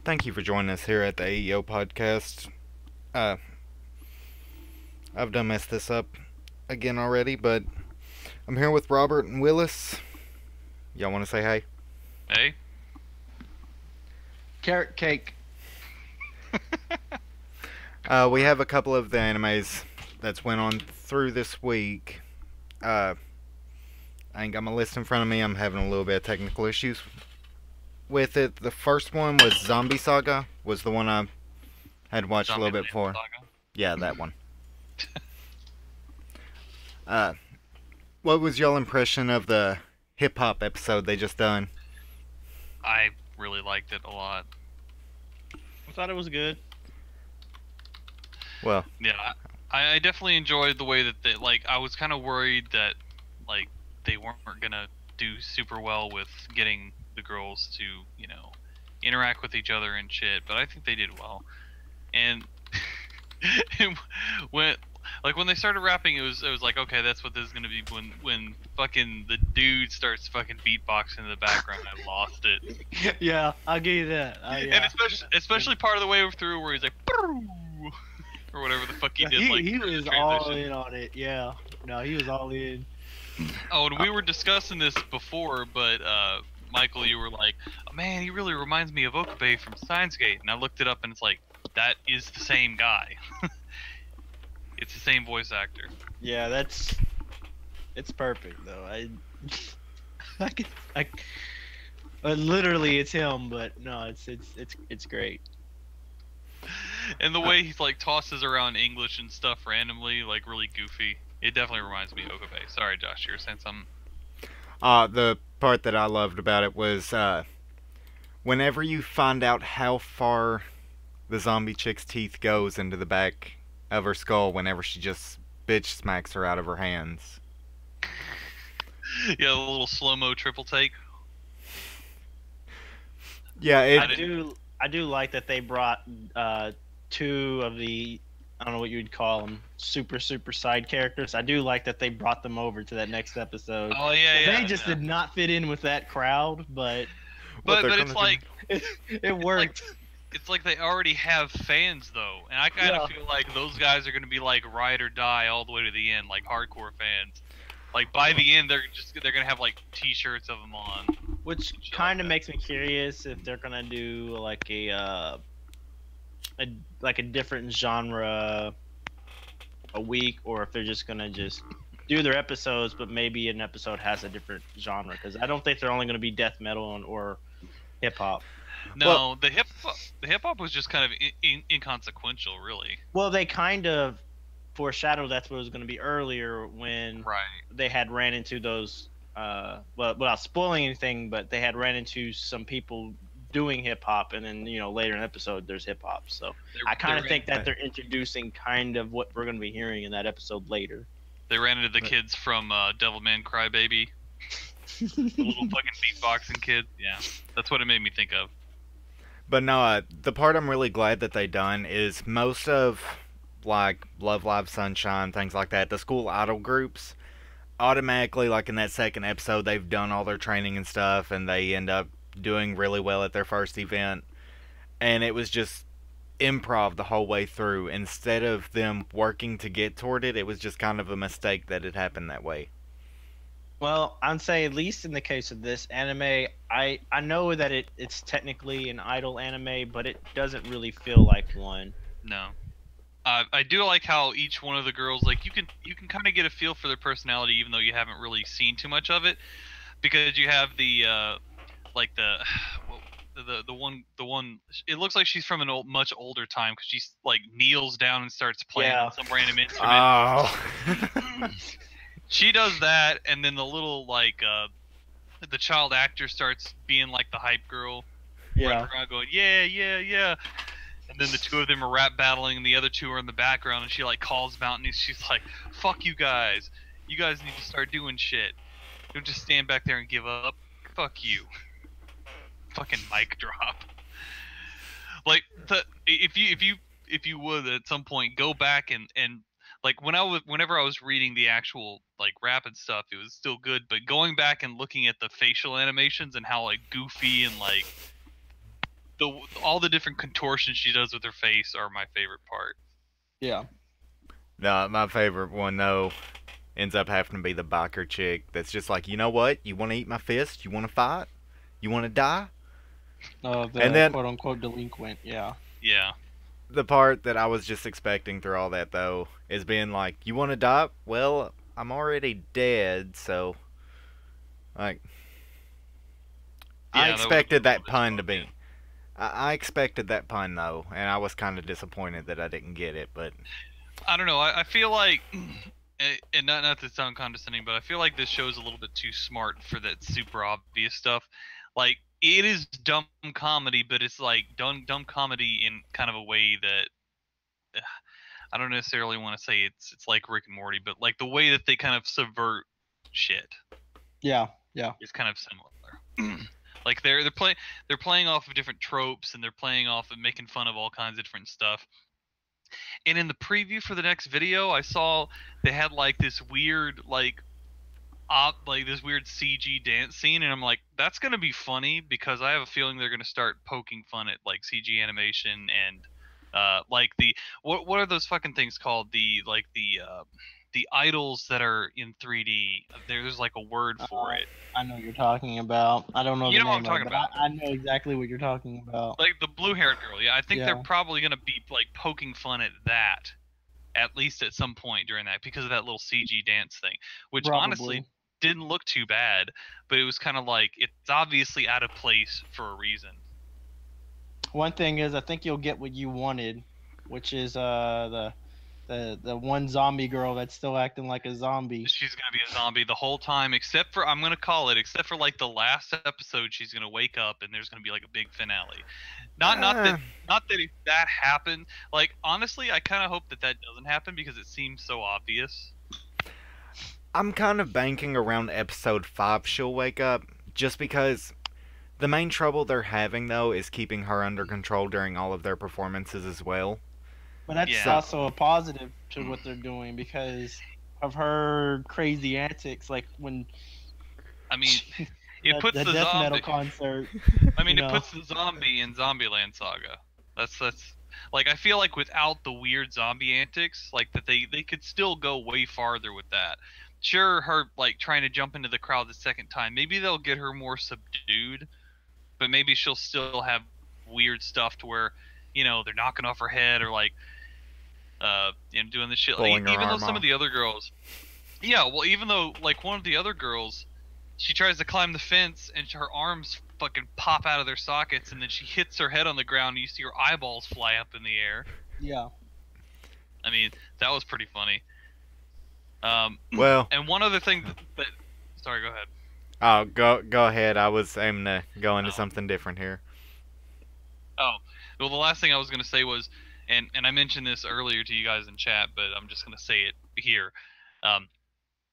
Thank you for joining us here at the AEO Podcast. Uh, I've done messed this up again already, but I'm here with Robert and Willis. Y'all want to say hey? Hey? Carrot cake. We have a couple of the animes that's went on through this week. I ain't got my list in front of me. I'm having a little bit of technical issues with it. The first one was Zombie Saga, was the one I had watched a little bit before. Saga? Yeah, that one. What was y'all impression of the hip hop episode they just done? I really liked it a lot. I thought it was good. Well, Yeah, I definitely enjoyed the way that they, I was kind of worried that, they weren't gonna do super well with getting the girls to, interact with each other and shit, but I think they did well. And when they started rapping, it was like, okay, that's what this is gonna be. When fucking the dude starts fucking beatboxing in the background, I lost it. Yeah, I'll give you that. And especially part of the way through where he's like, or whatever the fuck he did. He was all in on it. Yeah, no, he was all in. Oh, and we were discussing this before, but Michael, you were like, oh, man, he really reminds me of Okabe from Steins Gate, and I looked it up, and it's like, that is the same guy. It's the same voice actor. Yeah, it's perfect though. Literally it's him, but no, it's great. And the way he's tosses around English and stuff randomly, really goofy. It definitely reminds me of Okabe. Sorry, Josh, you were saying something. The part that I loved about it was whenever you find out how far the zombie chick's teeth goes into the back of her skull whenever she just bitch smacks her out of her hands. Yeah, the little slow-mo triple take. Yeah, I do like that they brought two of the, I don't know what you would call them, super side characters. I do like that they brought them over to that next episode. Oh yeah. They just did not fit in with that crowd, but it's like it worked. It's like they already have fans though, and I kind of feel like those guys are gonna be ride or die all the way to the end, hardcore fans. By the end, they're gonna have T-shirts of them on. Which kind of makes me curious if they're gonna do a different genre a week, or if they're just gonna just do their episodes, but maybe an episode has a different genre. Because I don't think they're only gonna be death metal or hip hop. No, the hip hop was just kind of inconsequential, really. Well, they kind of foreshadowed that's what it was going to be earlier when they had ran into those. Well, without spoiling anything, but they had ran into some people doing hip hop, and then later in the episode there's hip hop. So I kind of think that they're introducing kind of what we're going to be hearing in that episode later. They ran into the kids from Devilman Crybaby. The little fucking beatboxing kid. Yeah, that's what it made me think of. But no, the part I'm really glad that they done is most of Love Live Sunshine, things like that, the school idol groups, automatically in that second episode they've done all their training and stuff, and they end up doing really well at their first event. And it was just improv the whole way through. Instead of them working to get toward it, it was just kind of a mistake that it happened that way. Well, I'd say at least in the case of this anime, I know that it's technically an idol anime, but it doesn't really feel like one. No. I do like how each one of the girls, you can kind of get a feel for their personality, even though you haven't really seen too much of it, because you have the one. It looks like she's from much older time because she's kneels down and starts playing some random instrument. Oh. She does that, and then the little the child actor starts being the hype girl, running around going yeah. And then the two of them are rap battling, and the other two are in the background, and she calls them out, and she's like, "Fuck you guys! You guys need to start doing shit. Don't just stand back there and give up. Fuck you." Fucking mic drop. If you would at some point go back and whenever I was reading the actual rap and stuff, it was still good, but going back and looking at the facial animations and how goofy and all the different contortions she does with her face are my favorite part. Yeah. No, my favorite one though ends up having to be the biker chick that's just like, you know what? You want to eat my fist? You want to fight? You want to die? The And then quote unquote delinquent. Yeah. Yeah. the part that I was just expecting through all that though is being like, you want to die? Well, I'm already dead, so like I Yeah, expected that that pun to be. I expected that pun though, and I was kind of disappointed that I didn't get it. But I don't know. I feel like, and not to sound condescending, but I feel like this show's a little bit too smart for that super obvious stuff. Like it is dumb comedy, but it's like dumb comedy in kind of a way that I don't necessarily want to say it's like Rick and Morty, but like the way that they kind of subvert shit. Yeah. Yeah. Is kind of similar. Like they're playing off of different tropes, and they're playing off of making fun of all kinds of different stuff. And in the preview for the next video, I saw they had like this weird like this weird CG dance scene, and I'm like, that's gonna be funny because I have a feeling they're gonna start poking fun at like CG animation and like the what are those fucking things called, the idols that are in 3D. There's like a word for it. I know what you're talking about. I don't know You the know what name I'm of it, talking but about. I know exactly what you're talking about. Like the blue-haired girl. Yeah, I think Yeah. they're probably gonna be like poking fun at that, at least at some point during that, because of that little CG dance thing, which Probably. honestly didn't look too bad, but it was kind of like it's obviously out of place for a reason. One thing is, I think you'll get what you wanted, which is the one zombie girl that's still acting like a zombie. She's gonna be a zombie the whole time, except for except for like the last episode. She's gonna wake up and there's gonna be like a big finale. Not that if that happened. Like honestly, I kind of hope that doesn't happen because it seems so obvious. I'm kind of banking around episode 5 she'll wake up, just because the main trouble they're having though is keeping her under control during all of their performances as well. But that's also a positive to what they're doing because of her crazy antics, like when. I mean, it puts the death zombie metal concert. I mean, it puts the zombie in Zombieland Saga. That's like I feel like without the weird zombie antics, like that they could still go way farther with that. Sure, her like trying to jump into the crowd the second time, maybe they'll get her more subdued, but maybe she'll still have weird stuff to where, they're knocking off her head or like doing this shit. Like, even though some of the other girls, even though like one of the other girls, she tries to climb the fence and her arms fucking pop out of their sockets, and then she hits her head on the ground and you see her eyeballs fly up in the air. Yeah. I mean, that was pretty funny. Well, and one other thing that sorry, go ahead. Oh, go ahead. I was aiming to go into something different here. Oh, well, the last thing I was going to say was, and I mentioned this earlier to you guys in chat, but I'm just going to say it here.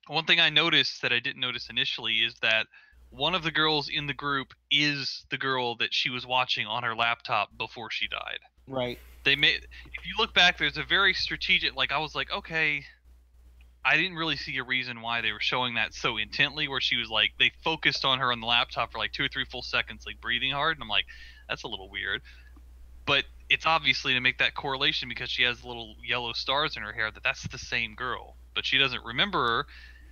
One thing I noticed that I didn't notice initially is that one of the girls in the group is the girl that she was watching on her laptop before she died. Right. If you look back, there's a very strategic, like, I was like, okay, I didn't really see a reason why they were showing that so intently, where she was like, they focused on her on the laptop for like 2 or 3 full seconds, like breathing hard, and I'm like, that's a little weird. But it's obviously to make that correlation because she has little yellow stars in her hair that's the same girl, but she doesn't remember her.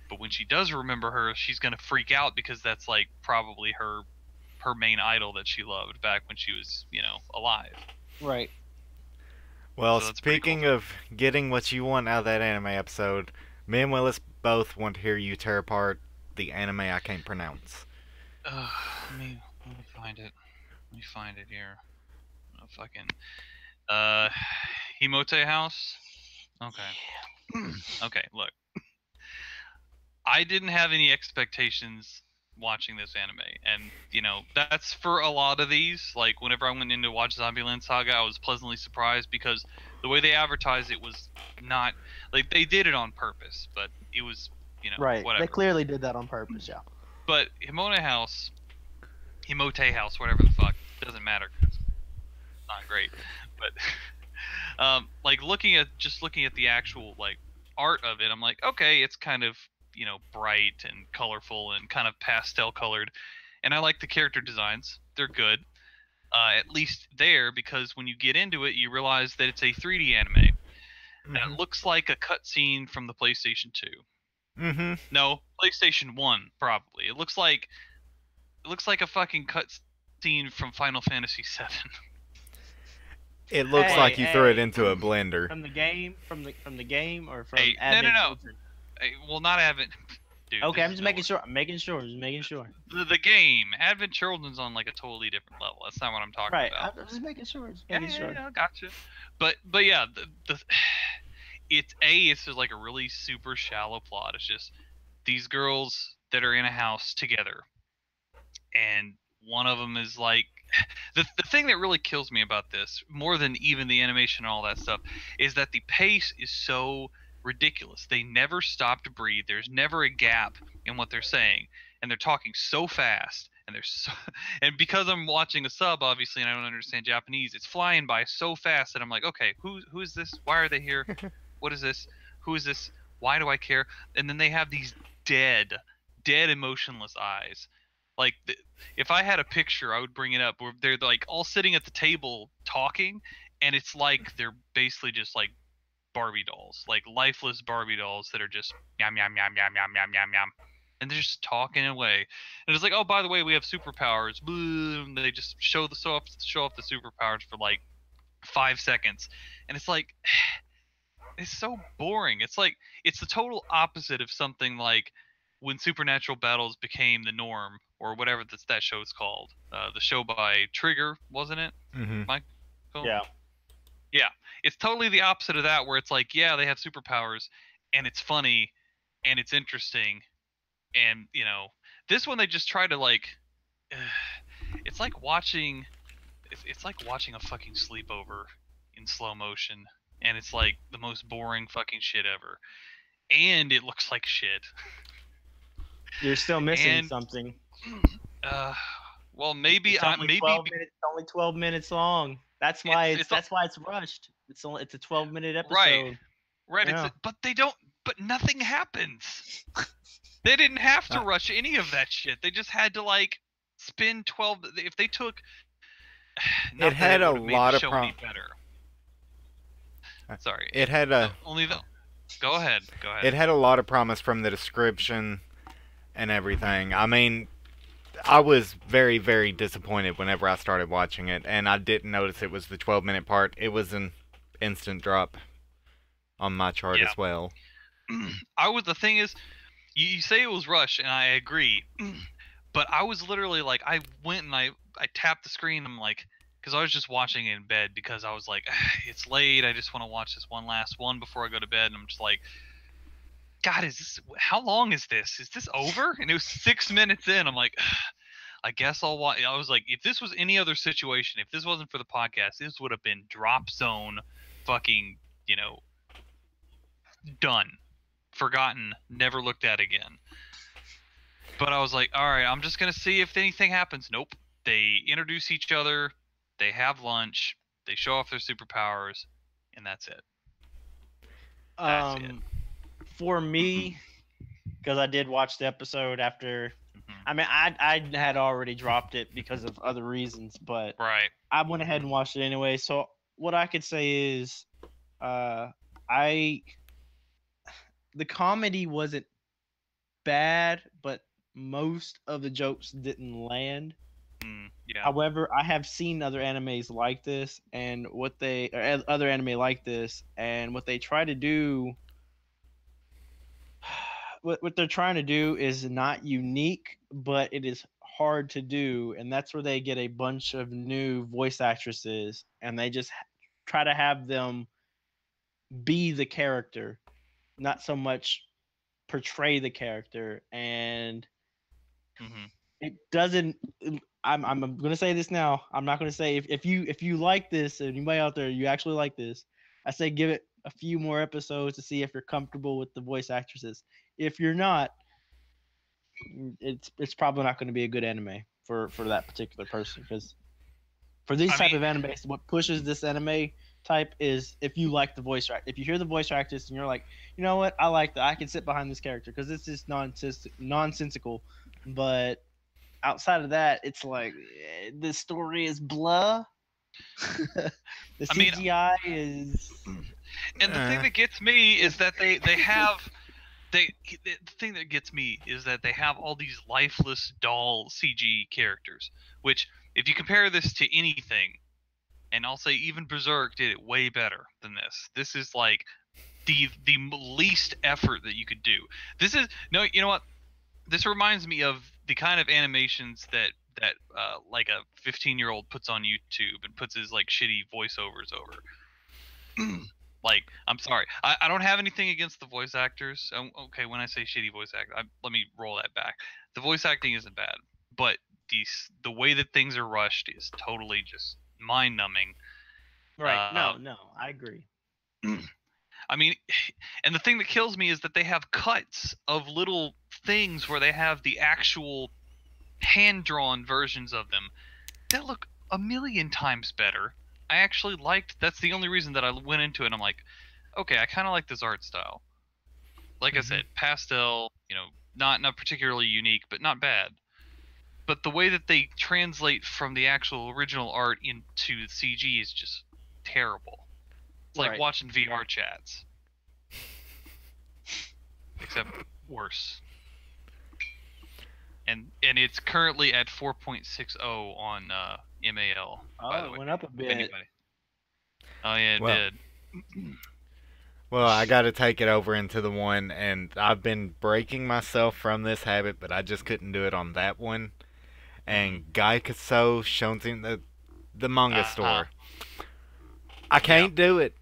But when she does remember her, she's gonna freak out because that's like probably her main idol that she loved back when she was, alive. Right. Well, so speaking of getting what you want out of that anime episode, me and Willis both want to hear you tear apart the anime I can't pronounce. Let me find it. Let me find it here. Oh, fucking Himote House. Okay. Okay, look. I didn't have any expectations watching this anime, and that's for a lot of these. Like whenever I went in to watch Zombieland Saga, I was pleasantly surprised because the way they advertised it was not like they did it on purpose, but it was right. Whatever. They clearly did that on purpose, yeah. But Himote House, whatever the fuck, doesn't matter. It's not great, but like looking at the actual like art of it, I'm like, okay, it's kind of bright and colorful and kind of pastel colored, and I like the character designs. They're good. At least there, because when you get into it, you realize that it's a 3D anime. And it looks like a cutscene from the PlayStation 2. No, PlayStation 1 probably. It looks like a fucking cutscene from Final Fantasy 7. It looks like you threw it into a blender. From the game, from the game, or from no. Well, not Advent. Dude, okay, I'm just making sure. I'm making sure. Just making sure. The game, Advent Children's on like a totally different level. That's not what I'm talking about. Right. I'm just making sure. Yeah, gotcha. But yeah, it's just like a really super shallow plot. It's just these girls that are in a house together, and one of them is like the thing that really kills me about this more than even the animation and all that stuff is that the pace is so ridiculous. They never stop to breathe. There's never a gap in what they're saying, and they're talking so fast, and and because I'm watching a sub obviously and I don't understand Japanese, it's flying by so fast that I'm like, okay, who is this? Why are they here? What is this? Who is this? Why do I care? And then they have these dead emotionless eyes. Like, if I had a picture, I would bring it up where they're like all sitting at the table talking, and it's like they're basically just like Barbie dolls, like lifeless Barbie dolls that are just yum yum yum yum yum yum yum yum, and they're just talking away. And it's like, oh, by the way, we have superpowers. Boom! They just show off the superpowers for like 5 seconds, and it's like, it's so boring. It's like it's the total opposite of something like when supernatural battles became the norm, or whatever that show's called. The show by Trigger, wasn't it? Michael? Yeah. It's totally the opposite of that, where it's like, yeah, they have superpowers, and it's funny, and it's interesting, and this one they just try to like. It's like watching. It's like watching a fucking sleepover in slow motion, and it's like the most boring fucking shit ever, and it looks like shit. You're still missing something. Well, maybe it's only 12 minutes long. That's why it's rushed. It's a 12-minute episode. Right. Yeah. But nothing happens. They didn't have to rush any of that shit. They just had to like spin 12. If they took, it had a lot of better. Sorry. It had a Go ahead. It had a lot of promise from the description and everything. I mean, I was very, very disappointed whenever I started watching it, and I didn't notice it was the 12-minute part. It was an instant drop on my chart as well. The thing is, you say it was rushed, and I agree, but I was literally like, I went and I tapped the screen, I'm like, because I was just watching it in bed, because I was like, it's late, I just want to watch this one last one before I go to bed, and I'm just like, God, how long is this? Is this over? And it was 6 minutes in. I'm like, I guess I'll watch. I was like, if this was any other situation, if this wasn't for the podcast, this would have been drop zone, fucking, done, forgotten, never looked at again. But I was like, all right, I'm just gonna see if anything happens. Nope. They introduce each other, they have lunch, they show off their superpowers, and that's it. That's it. For me, because I did watch the episode after. I mean, I had already dropped it because of other reasons, but I went ahead and watched it anyway. So what I could say is, the comedy wasn't bad, but most of the jokes didn't land. Yeah. However, I have seen other animes like this, and what they try to do. What they're trying to do is not unique, but it is hard to do, and that's where they get a bunch of new voice actresses, and they just try to have them be the character, not so much portray the character. And it doesn't. I'm gonna say this now. I'm not gonna say if you like this, and anybody out there, you actually like this, I say give it a few more episodes to see if you're comfortable with the voice actresses. If you're not, it's probably not going to be a good anime for that particular person, because for these type of animes, what pushes this anime type is if you like the voice actor. If you hear the voice actress and you're like, you know what, I like that, I can sit behind this character because this is nonsensical, but outside of that, it's like the story is blah. The CGI is. And the thing that gets me is that the thing that gets me is that they have all these lifeless doll CG characters, which if you compare this to anything, and I'll say even Berserk did it way better than this. This is like the least effort that you could do. This is you know what? This reminds me of the kind of animations that like a 15-year-old puts on YouTube and puts his like shitty voiceovers over. Like, I'm sorry, I don't have anything against the voice actors. Okay, when I say shitty voice actor, let me roll that back. The voice acting isn't bad, but the way that things are rushed is totally just mind-numbing. Right. No, I agree. I mean, and the thing that kills me is that they have cuts of little things where they have the actual hand-drawn versions of them that look a million times better. I actually liked. That's the only reason that I went into it. I'm like, okay, I kind of like this art style. Like I said, pastel. Not particularly unique, but not bad. But the way that they translate from the actual original art into CG is just terrible. It's like watching VR chats, except worse. And it's currently at 4.60 on MAL. Oh, by the way. It went up a bit. Oh yeah, it did. Well, I got to take it over into the one, and I've been breaking myself from this habit, but I just couldn't do it on that one. And Gaikuso Shonzin, the manga store. I can't do it.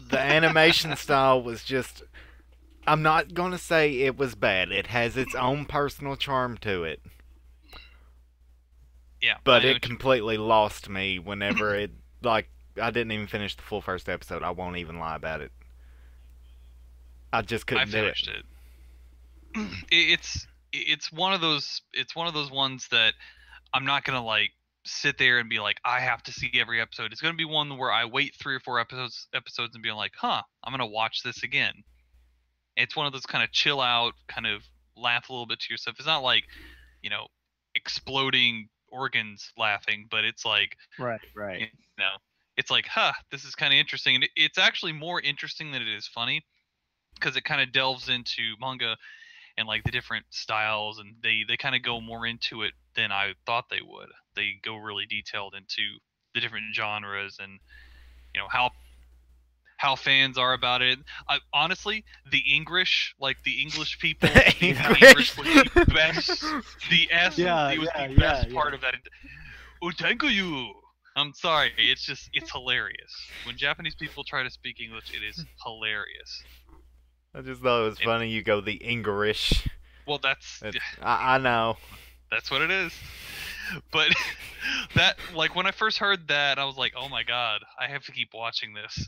The animation style was just... I'm not going to say it was bad. It has its own personal charm to it. Yeah. But it completely lost me whenever it... Like, I didn't even finish the full first episode. I won't even lie about it. I just couldn't do it. I finished it. It's one of those ones that I'm not going to, like, sit there and be like, I have to see every episode. It's going to be one where I wait 3 or 4 episodes and be like, I'm going to watch this again. It's one of those kind of chill out, kind of laugh a little bit to yourself. It's not like, exploding organs laughing, but it's like, right. It's like, this is kind of interesting. And it's actually more interesting than it is funny, because it kind of delves into manga and like the different styles, and they kind of go more into it than I thought they would. They go really detailed into the different genres and how fans are about it. Honestly, the English people, the English was the best. It was the best part of that. Oh, thank you. I'm sorry. It's hilarious. When Japanese people try to speak English, it is hilarious. I just thought it was funny you go the English. Well, I know. That's what it is. But that, like, when I first heard that, I was like, oh my god, I have to keep watching this.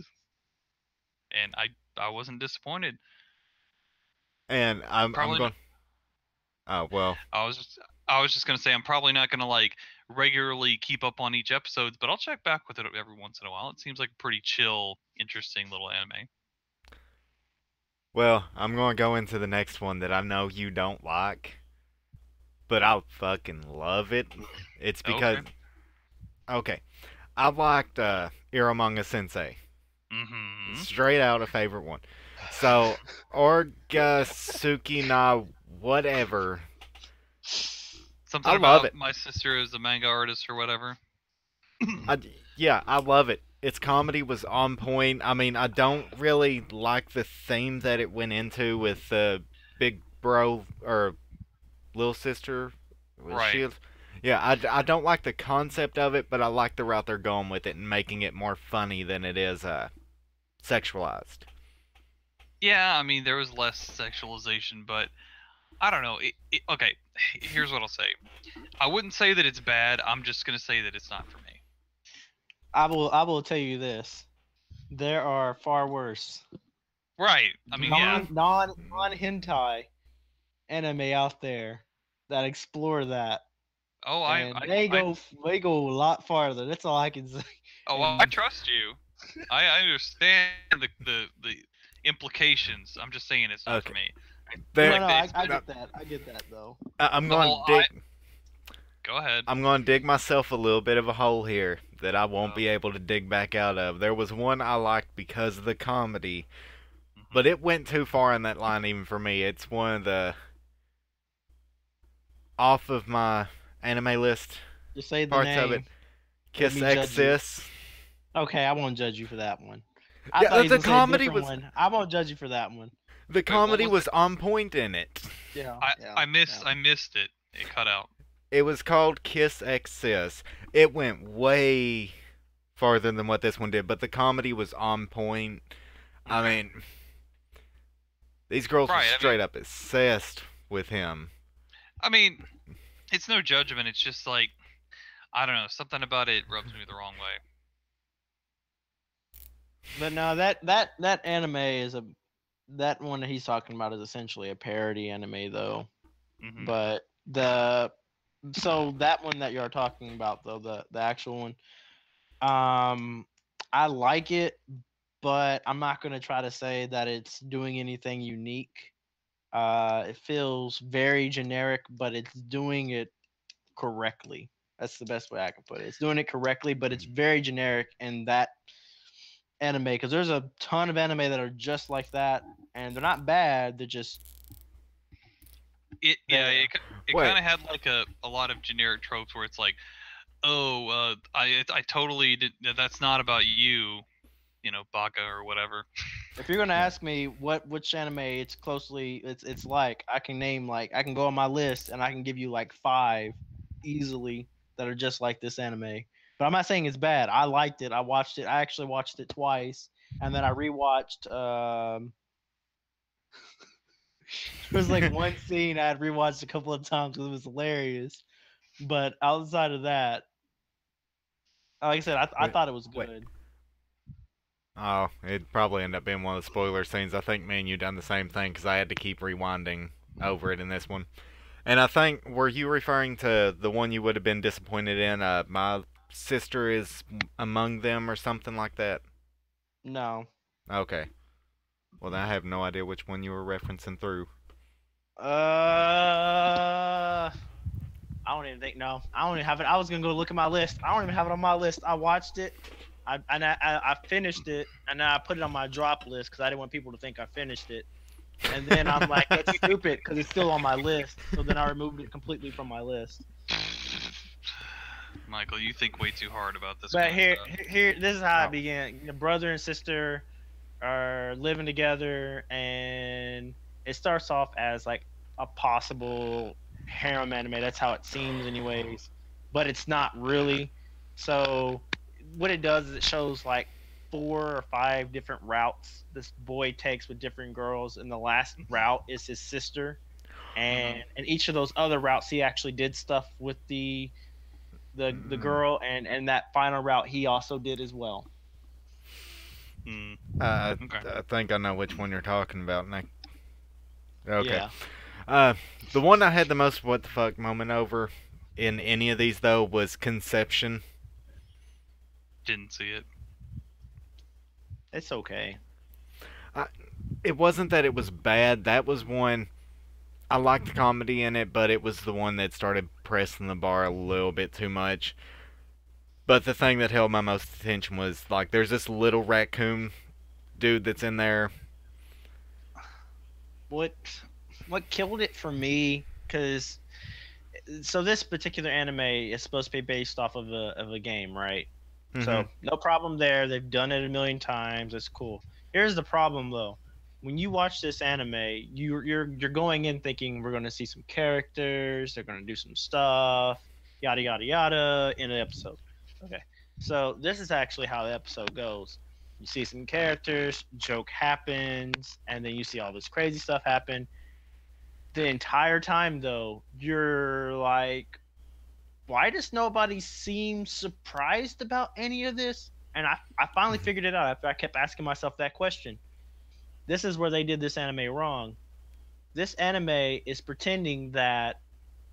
And I wasn't disappointed. And I'm going... Oh, well. I was just going to say, I'm probably not going to, like, regularly keep up on each episode, but I'll check back with it every once in a while. It seems like a pretty chill, interesting little anime. Well, I'm going to go into the next one that I know you don't like, but I fucking love it. It's because... Okay. I liked Iramanga Sensei. Mm-hmm. Straight out a favorite one. So, Orgasuki na whatever. Something about my sister is a manga artist or whatever. I love it. Its comedy was on point. I mean, I don't really like the theme that it went into with the big bro or little sister. Right. Yeah, I don't like the concept of it, but I like the route they're going with it and making it more funny than it is sexualized. Yeah, I mean, there was less sexualization, but I don't know. Okay, here's what I'll say. I wouldn't say that it's bad. I'm just going to say that it's not for me. I will tell you this. There are far worse. Right. I mean, non hentai anime out there that explore that. Oh, they go a lot farther. That's all I can say. Oh, I trust you. I understand the implications. I'm just saying it's not for me. I get that. I get that though. I'm going to dig. Go ahead. I'm going to dig myself a little bit of a hole here that I won't be able to dig back out of. There was one I liked because of the comedy, but it went too far in that line even for me. It's one of the off of my anime list Just say the parts name. of it. Kiss X Sis. Okay, I won't judge you for that one. The comedy was. I won't judge you for that one. The comedy was on point in it. Yeah. I missed it. It cut out. It was called Kiss X Sis. It went way farther than what this one did, but the comedy was on point. I mean, these girls were straight up obsessed with him. I mean, it's no judgment. It's just like, I don't know, something about it rubs me the wrong way. But no, that anime is that one that he's talking about is essentially a parody anime though. Mm-hmm. But so that one that you're talking about though, the actual one, I like it, but I'm not gonna try to say that it's doing anything unique. It feels very generic, but it's doing it correctly. That's the best way I can put it. It's doing it correctly, but it's very generic in that anime, because there's a ton of anime that are just like that, and they're not bad. They're just it kind of had like a lot of generic tropes where it's like, oh, I totally did. That's not about you, Baka or whatever. If you're gonna ask me which anime it's like, I can name I can go on my list and I can give you like 5 easily that are just like this anime. But I'm not saying it's bad. I liked it. I watched it. I actually watched it twice, and then I rewatched. There was like one scene I had rewatched a couple of times because it was hilarious. But outside of that, like I said, I thought it was good. Wait. Oh, it'd probably end up being one of the spoiler scenes. I think me and you done the same thing because I had to keep rewinding over it in this one. And I think, were you referring to the one you would have been disappointed in? My sister is among them or something like that? No. Okay. Well, then I have no idea which one you were referencing through. I don't even think. No, I don't even have it. I was gonna go look at my list. I don't even have it on my list. I watched it. I finished it, and then I put it on my drop list because I didn't want people to think I finished it. And then I'm like, that's stupid because it's still on my list. So then I removed it completely from my list. Michael, you think way too hard about this. But here, this is how it began. The brother and sister are living together, and it starts off as like a possible harem anime. That's how it seems, anyways. But it's not really. So what it does is it shows like 4 or 5 different routes this boy takes with different girls, and the last route is his sister, and in each of those other routes he actually did stuff with the girl, and that final route he also did as well. Okay. I think I know which one you're talking about, Nick. Okay. Yeah. The one I had the most what the fuck moment over in any of these though was Conception. Didn't see it. It's okay. It wasn't that it was bad. That was one. I liked the comedy in it, but it was the one that started pressing the bar a little bit too much. But the thing that held my most attention was, like, there's this little raccoon dude that's in there. What killed it for me, because so this particular anime is supposed to be based off of a game, right? Mm-hmm. So no problem there. They've done it a million times. It's cool. Here's the problem though. When you watch this anime, you're going in thinking we're going to see some characters, they're going to do some stuff, yada yada yada in an episode. Okay. So this is actually how the episode goes. You see some characters, joke happens, and then you see all this crazy stuff happen. The entire time though, you're like, why does nobody seem surprised about any of this? And I finally figured it out after I kept asking myself that question. This is where they did this anime wrong. This anime is pretending that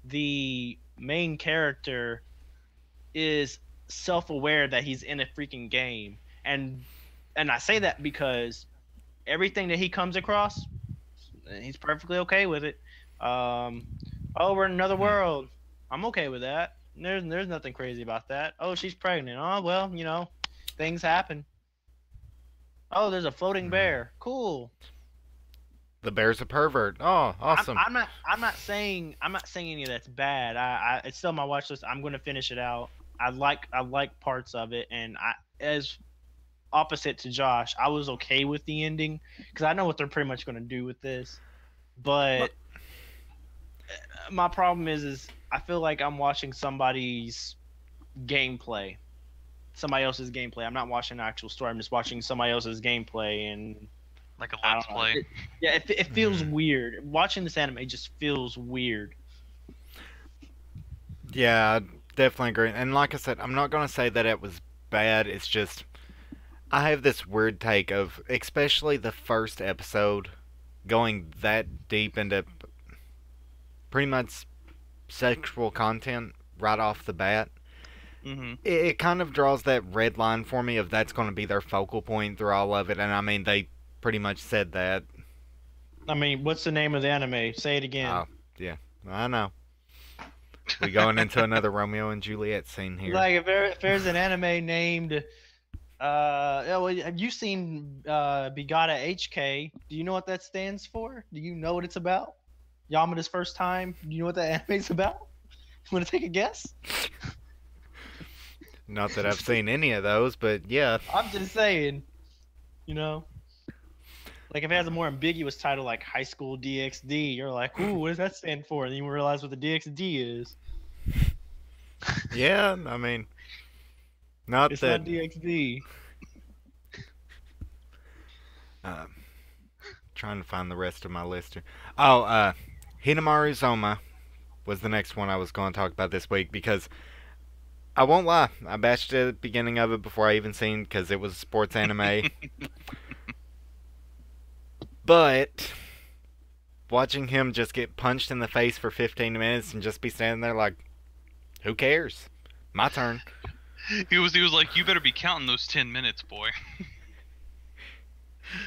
the main character is self-aware that he's in a freaking game. And I say that because everything that he comes across, he's perfectly okay with it. Oh, we're in another world. I'm okay with that. There's nothing crazy about that. Oh, she's pregnant. Oh well, things happen. Oh, there's a floating bear. Cool. The bear's a pervert. Oh, awesome. I'm not saying any of that's bad. It's still on my watch list. I'm gonna finish it out. I like parts of it, and as opposite to Josh, I was okay with the ending because I know what they're pretty much gonna do with this. But my problem is I feel like I'm watching somebody's gameplay, somebody else's gameplay. I'm not watching the actual story. I'm just watching somebody else's gameplay, and like a let's play. It feels weird. Watching this anime just feels weird. Yeah, I definitely agree. And like I said, I'm not gonna say that it was bad. It's just I have this weird take of, especially the first episode, going that deep into pretty much sexual content right off the bat. Mm-hmm. It kind of draws that red line for me of that's going to be their focal point through all of it, and I mean they pretty much said that. I mean, what's the name of the anime? Say it again. Oh, yeah, I know. We going into another Romeo and Juliet scene here. Like if there's an anime named, have you seen Begata HK? Do you know what that stands for? Do you know what it's about? Yamada's first time. Do you know what that anime's about? Want to take a guess? Not that I've seen any of those, but yeah. I'm just saying, like if it has a more ambiguous title like High School DxD, you're like, ooh, what does that stand for? And then you realize what the DxD is. Yeah, I mean, it's not DxD. Trying to find the rest of my list here. Oh, Hinamaru Zoma was the next one I was going to talk about this week because I won't lie, I bashed it at the beginning of it before I even seen because it was a sports anime. But watching him just get punched in the face for 15 minutes and just be standing there like, who cares? My turn. He was like, you better be counting those 10 minutes, boy.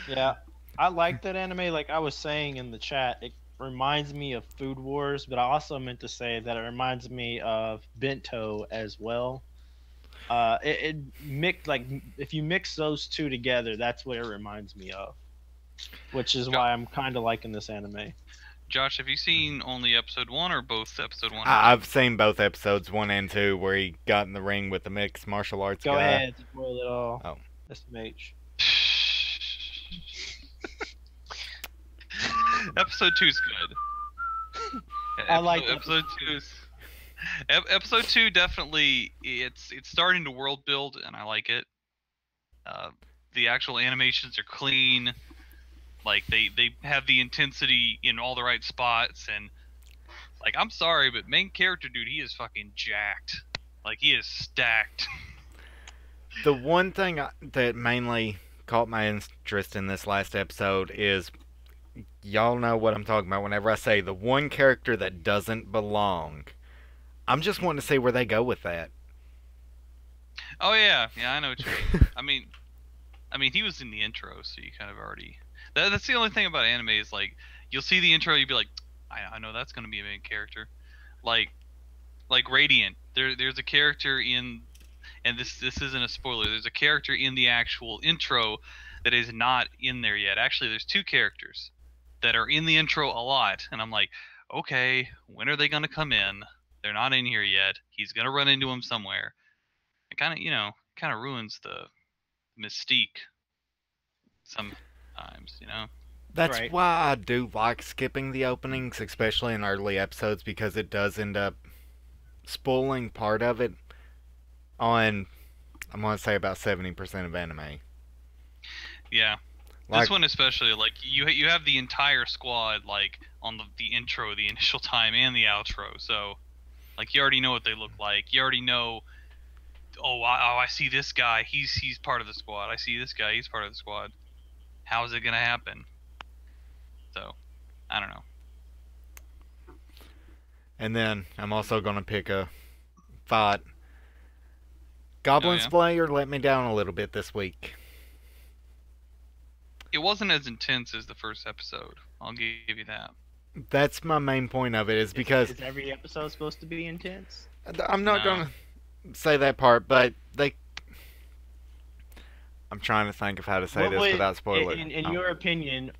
Yeah, I like that anime. Like I was saying in the chat, it reminds me of Food Wars, but I also meant to say that it reminds me of Bento as well. It mix, like if you mix those two together, that's what it reminds me of, which is why I'm kind of liking this anime. Josh, have you seen only episode 1 or both episode 1? I've seen both episodes 1 and 2 where he got in the ring with the mixed martial arts guy. Go ahead, spoil it all. Oh. SMH. Episode 2 is good. I like episode 2 is episode 2 definitely it's starting to world build and I like it. The actual animations are clean. Like they have the intensity in all the right spots and like I'm sorry but main character dude, he is fucking jacked. Like he is stacked. The one thing that mainly caught my interest in this last episode is y'all know what I'm talking about whenever I say the one character that doesn't belong. I'm just wanting to see where they go with that. Oh yeah, I know what you mean. I mean he was in the intro, so you kind of already. That's the only thing about anime is like you'll see the intro, you'll be like, I know that's gonna be a main character, like Radiant. There's a character in, and this isn't a spoiler. There's a character in the actual intro that is not in there yet. Actually, there's 2 characters that are in the intro a lot, and I'm like, okay, when are they gonna come in? They're not in here yet. He's gonna run into him somewhere. It kind of ruins the mystique sometimes, That's right. why I do like skipping the openings, especially in early episodes, because it does end up spoiling part of it on, I'm going to say about 70% of anime. Yeah. This one especially, like you have the entire squad like on the intro, the initial time, and the outro. So, like you already know what they look like. You already know. Oh, I see this guy. He's part of the squad. I see this guy. He's part of the squad. How is it gonna happen? So, I don't know. And then I'm also gonna pick a fight. Goblin Slayer let me down a little bit this week. It wasn't as intense as the first episode. I'll give you that. That's my main point of it, is because is every episode supposed to be intense? I'm not No. gonna say that part, but they. I'm trying to think of how to say What this would, without spoiler. in your opinion,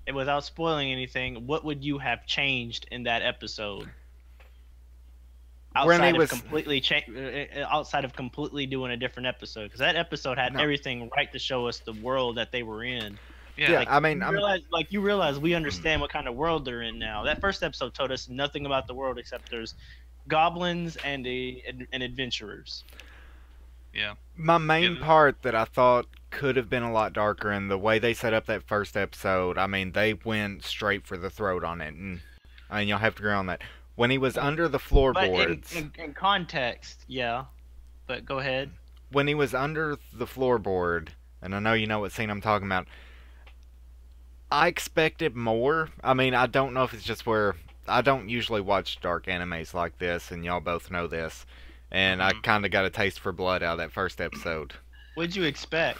and without spoiling anything, what would you have changed in that episode When he outside of was outside of completely doing a different episode? Because that episode had No. everything right to show us the world that they were in. Yeah. I mean, You realize we understand what kind of world they're in now. That first episode told us nothing about the world except there's goblins and adventurers. Yeah. my main part that I thought could have been a lot darker, and the way they set up that first episode, I mean, they went straight for the throat on it, and you'll have to agree on that. When he was under the But floorboards, in context, yeah. But go ahead. when he was under the floorboard, and I know you know what scene I'm talking about, I expected more. I mean, I don't know if it's just where I don't usually watch dark animes like this, and y'all both know this. And I kind of got a taste for blood out of that first episode. What'd you expect?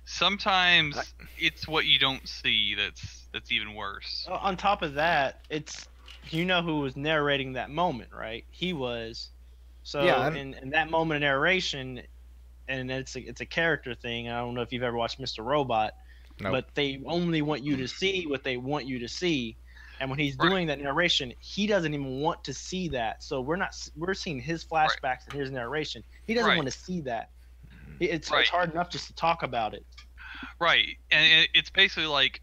Sometimes it's what you don't see that's even worse. On top of that, it's you know who was narrating that moment, right? He was. So Yeah, in that moment of narration, and it's a character thing. I don't know if you've ever watched Mr. Robot, Nope. but they only want you to see what they want you to see. And when he's Right. doing that narration, he doesn't even want to see that. So we're seeing his flashbacks and his narration. He doesn't Right. want to see that. It's Right. hard enough just to talk about it. Right, and it's basically like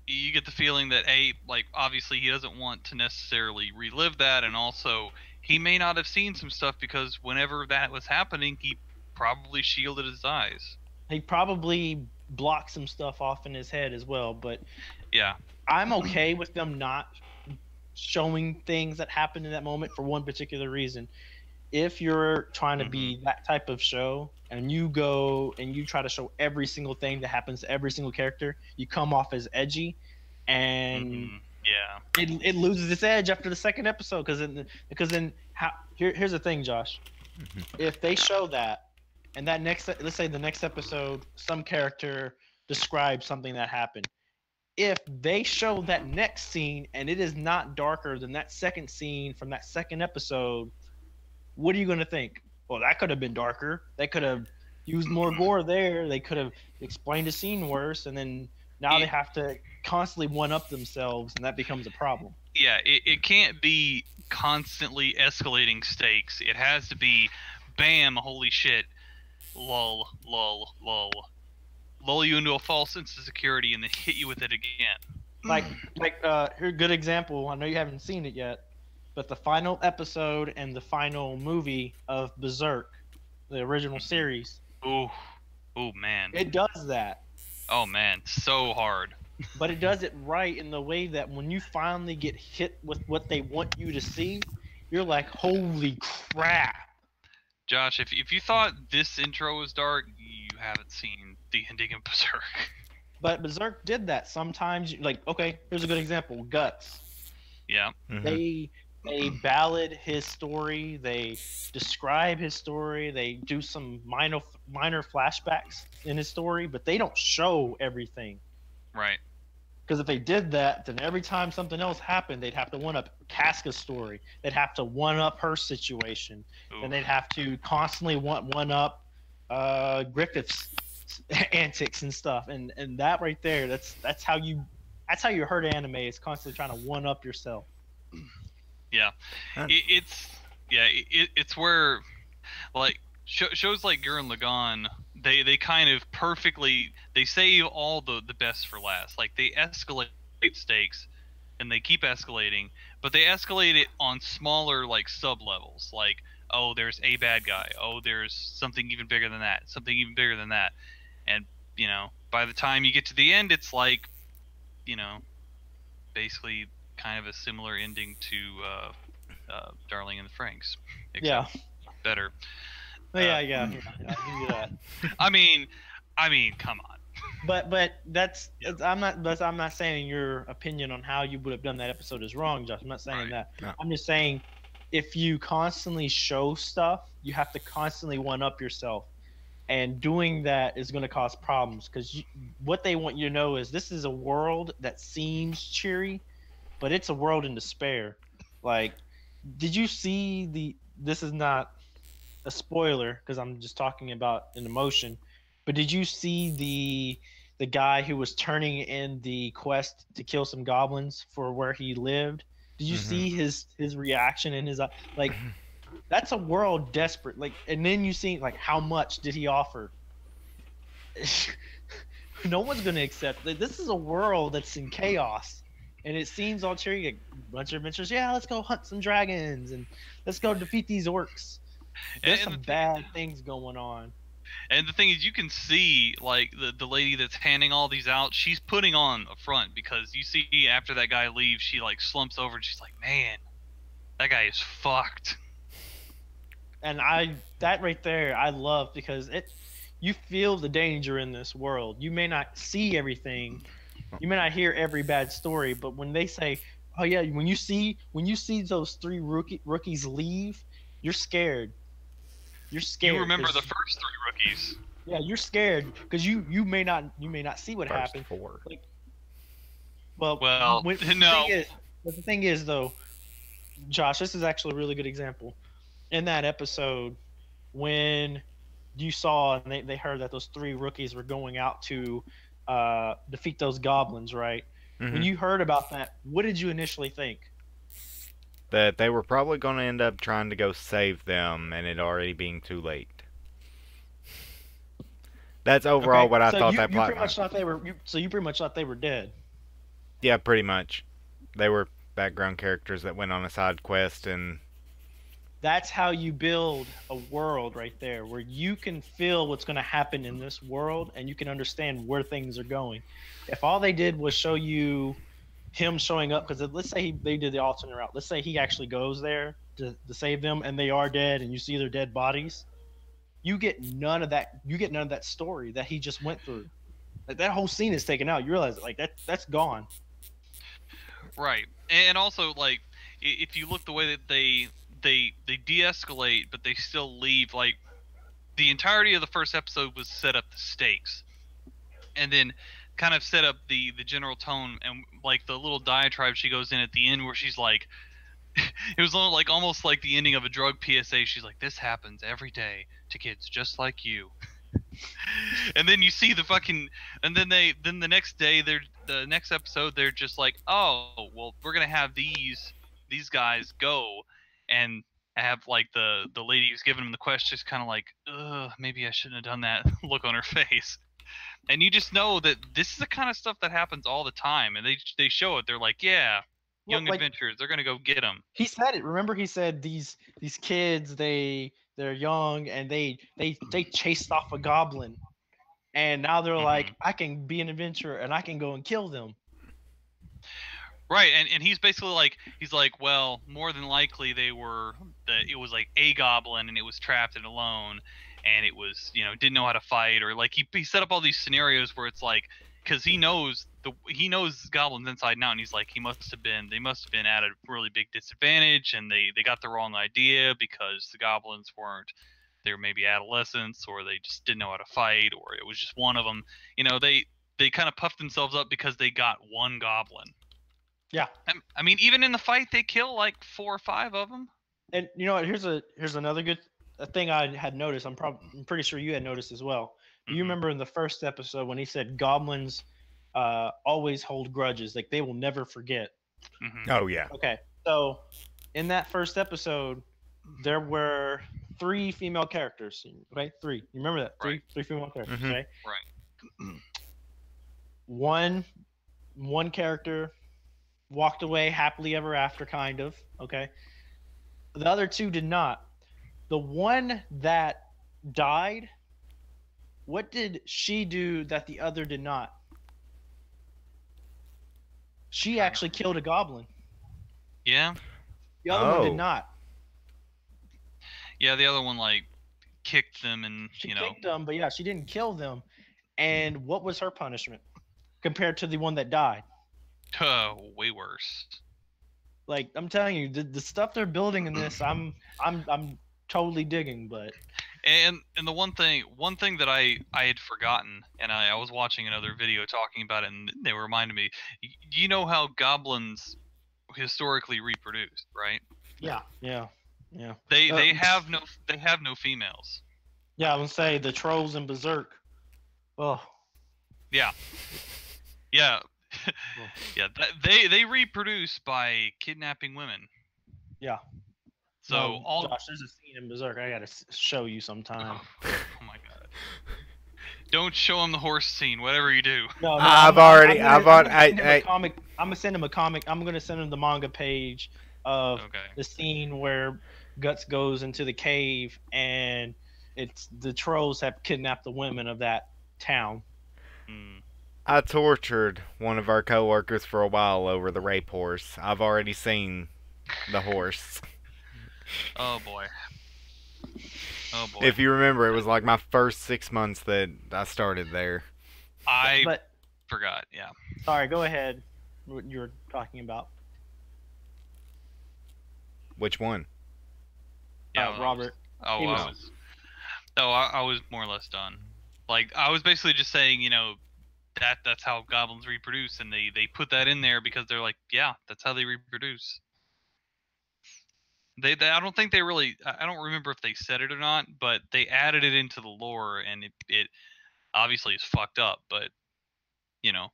you get the feeling that like obviously he doesn't want to necessarily relive that, and also he may not have seen some stuff because whenever that was happening, he probably shielded his eyes. He probably blocked some stuff off in his head as well, but Yeah. I'm okay with them not showing things that happened in that moment for one particular reason. If you're trying to be that type of show and you go and you try to show every single thing that happens to every single character, you come off as edgy, and Yeah. it loses its edge after the second episode because then here's the thing, Josh. If they show that and that let's say the next episode some character describes something that happened, if they show that next scene and it is not darker than that second scene from that second episode, what are you going to think? Well, that could have been darker. They could have used more gore there. They could have explained the scene worse, and then now they have to constantly one-up themselves, and that becomes a problem. Yeah, it can't be constantly escalating stakes. It has to be, bam, holy shit, lull, lull, lull. Lull you into a false sense of security and then hit you with it again. Here's a good example. I know you haven't seen it yet, but the final episode and the final movie of Berserk, the original series. Ooh, man. It does that. Oh man, so hard. But it does it right in the way that when you finally get hit with what they want you to see, you're like, holy crap. Josh, if you thought this intro was dark, you haven't seen the ending of Berserk. But Berserk did that sometimes. Okay, here's a good example. Guts. Yeah. They ballad his story. They describe his story. They do some minor flashbacks in his story, but they don't show everything. Right. Because if they did that, then every time something else happened, they'd have to one-up Casca's story. They'd have to one-up her situation. Ooh. And they'd have to constantly one-up Griffith's antics and stuff. And that right there, that's how you hurt anime, is constantly trying to one-up yourself. Yeah. It's where, like, shows like Gurren Lagann, they kind of perfectly, they save all the best for last. Like, they escalate stakes and they keep escalating, but they escalate it on smaller, like, sub levels. Like, oh, there's a bad guy, oh, there's something even bigger than that, something even bigger than that. And by the time you get to the end, it's like, basically kind of a similar ending to Darling in the Franxx. Yeah. Better. Yeah, you do that. I mean, come on. But I'm not saying your opinion on how you would have done that episode is wrong, Josh. I'm not saying that. No. I'm just saying if you constantly show stuff, you have to constantly one-up yourself. And doing that is going to cause problems, because what they want you to know is this is a world that seems cheery, but it's a world in despair. Like, did you see this is not a spoiler because I'm just talking about an emotion. But did you see the guy who was turning in the quest to kill some goblins for where he lived? Did you see his reaction in his like? That's a world desperate. Like, and then you see like how much did he offer? No one's gonna accept that. This is a world that's in chaos, and it seems all cheery. A bunch of adventures. Yeah, let's go hunt some dragons and let's go defeat these orcs. There's some bad things going on. And the thing is, you can see like the lady that's handing all these out. She's putting on a front because you see after that guy leaves, she like slumps over and she's like, "Man, that guy is fucked." And that right there I love because you feel the danger in this world. You may not see everything, you may not hear every bad story, but when they say, "Oh yeah," when you see those three rookies leave, you're scared. You're scared. You remember the first three rookies. Yeah, you're scared because you may not see what first happened. Four. Like, no. The thing is though, Josh, this is actually a really good example. In that episode, when you saw and they heard that those three rookies were going out to defeat those goblins, right? Mm-hmm. When you heard about that, what did you initially think? That they were probably going to end up trying to go save them and it already being too late. That's overall what I thought that plot. You pretty much thought they were dead. Yeah, pretty much. They were background characters that went on a side quest, and that's how you build a world right there, where you can feel what's going to happen in this world and you can understand where things are going. If all they did was show you him showing up, because let's say they did the alternate route. Let's say he actually goes there to save them, and they are dead, and you see their dead bodies. You get none of that. You get none of that story that he just went through. Like, that whole scene is taken out. You realize like that's gone. Right, and also like if you look the way that they de-escalate, but they still leave. Like the entirety of the first episode was set up the stakes, and then kind of set up the general tone, and like the little diatribe she goes in at the end where she's like, it was like almost like the ending of a drug PSA. She's like, "This happens every day to kids just like you." And then you see the fucking, and then the next day the next episode they're just like, "Oh, well, we're gonna have these guys go and have like the lady who's giving them the quest just kind of like, ugh, maybe I shouldn't have done that," look on her face. And you just know that this is the kind of stuff that happens all the time, and they show it. They're like, "Yeah, young adventurers, they're gonna go get them." He said it. Remember, he said these kids, they're young and they chased off a goblin, and now they're like, I can be an adventurer and I can go and kill them. Right, and he's basically like, well, more than likely it was like a goblin and it was trapped and alone, and it was, didn't know how to fight, or like he set up all these scenarios where it's like, because he knows goblins inside and out, and he's like, they must have been at a really big disadvantage, and they got the wrong idea because the goblins they were maybe adolescents, or they just didn't know how to fight, or it was just one of them. They kind of puffed themselves up because they got one goblin. Yeah. I mean, even in the fight, they kill like 4 or 5 of them. And here's another good thing I had noticed. I'm pretty sure you had noticed as well. You remember in the first episode when he said goblins always hold grudges, like they will never forget. Oh yeah. Okay, so in that first episode, there were 3 female characters. Okay, 3. You remember that? Right. Three female characters. Okay. Right. One character walked away happily ever after, kind of. Okay. The other 2 did not. The one that died, what did she do that the other did not? She actually killed a goblin. Yeah. The other one did not. Yeah, the other one like kicked them, and she kicked them, but yeah, she didn't kill them. And what was her punishment compared to the one that died? Way worse. Like, I'm telling you, the stuff they're building in this, I'm totally digging. But and the one thing that I had forgotten, and I was watching another video talking about it, and they reminded me. You know how goblins historically reproduced, right? Yeah. Yeah. They have no females. Yeah, I would say the trolls in Berserk. Oh. Yeah. Yeah. Yeah. They reproduce by kidnapping women. Yeah. So Josh, there's a scene in Berserk I gotta show you sometime. Oh my god! Don't show him the horse scene. Whatever you do. No, I'm gonna send him a comic. I'm gonna send him the manga page of the scene where Guts goes into the cave and it's the trolls have kidnapped the women of that town. I tortured one of our coworkers for a while over the rape horse. I've already seen the horse. Oh boy. Oh boy. If you remember, it was like my first 6 months that I started there. I forgot, yeah. Sorry, go ahead. What you were talking about. Which one? Yeah, Robert. I was more or less done. Like, I was basically just saying, you know, that's how goblins reproduce, and they put that in there because they're like, yeah, that's how they reproduce. I don't think they really. I don't remember if they said it or not, but they added it into the lore, and it obviously is fucked up. But you know,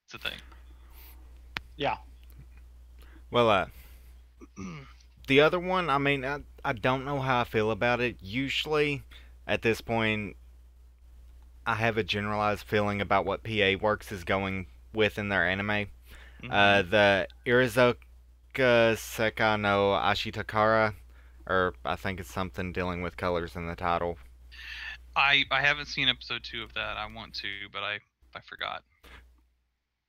it's a thing. Yeah. Well, the other one, I mean, I don't know how I feel about it. Usually, at this point, I have a generalized feeling about what PA Works is going with in their anime. The Irizoka Seka no Ashitakara, or I think it's something dealing with colors in the title. I haven't seen episode 2 of that. I want to, but I forgot.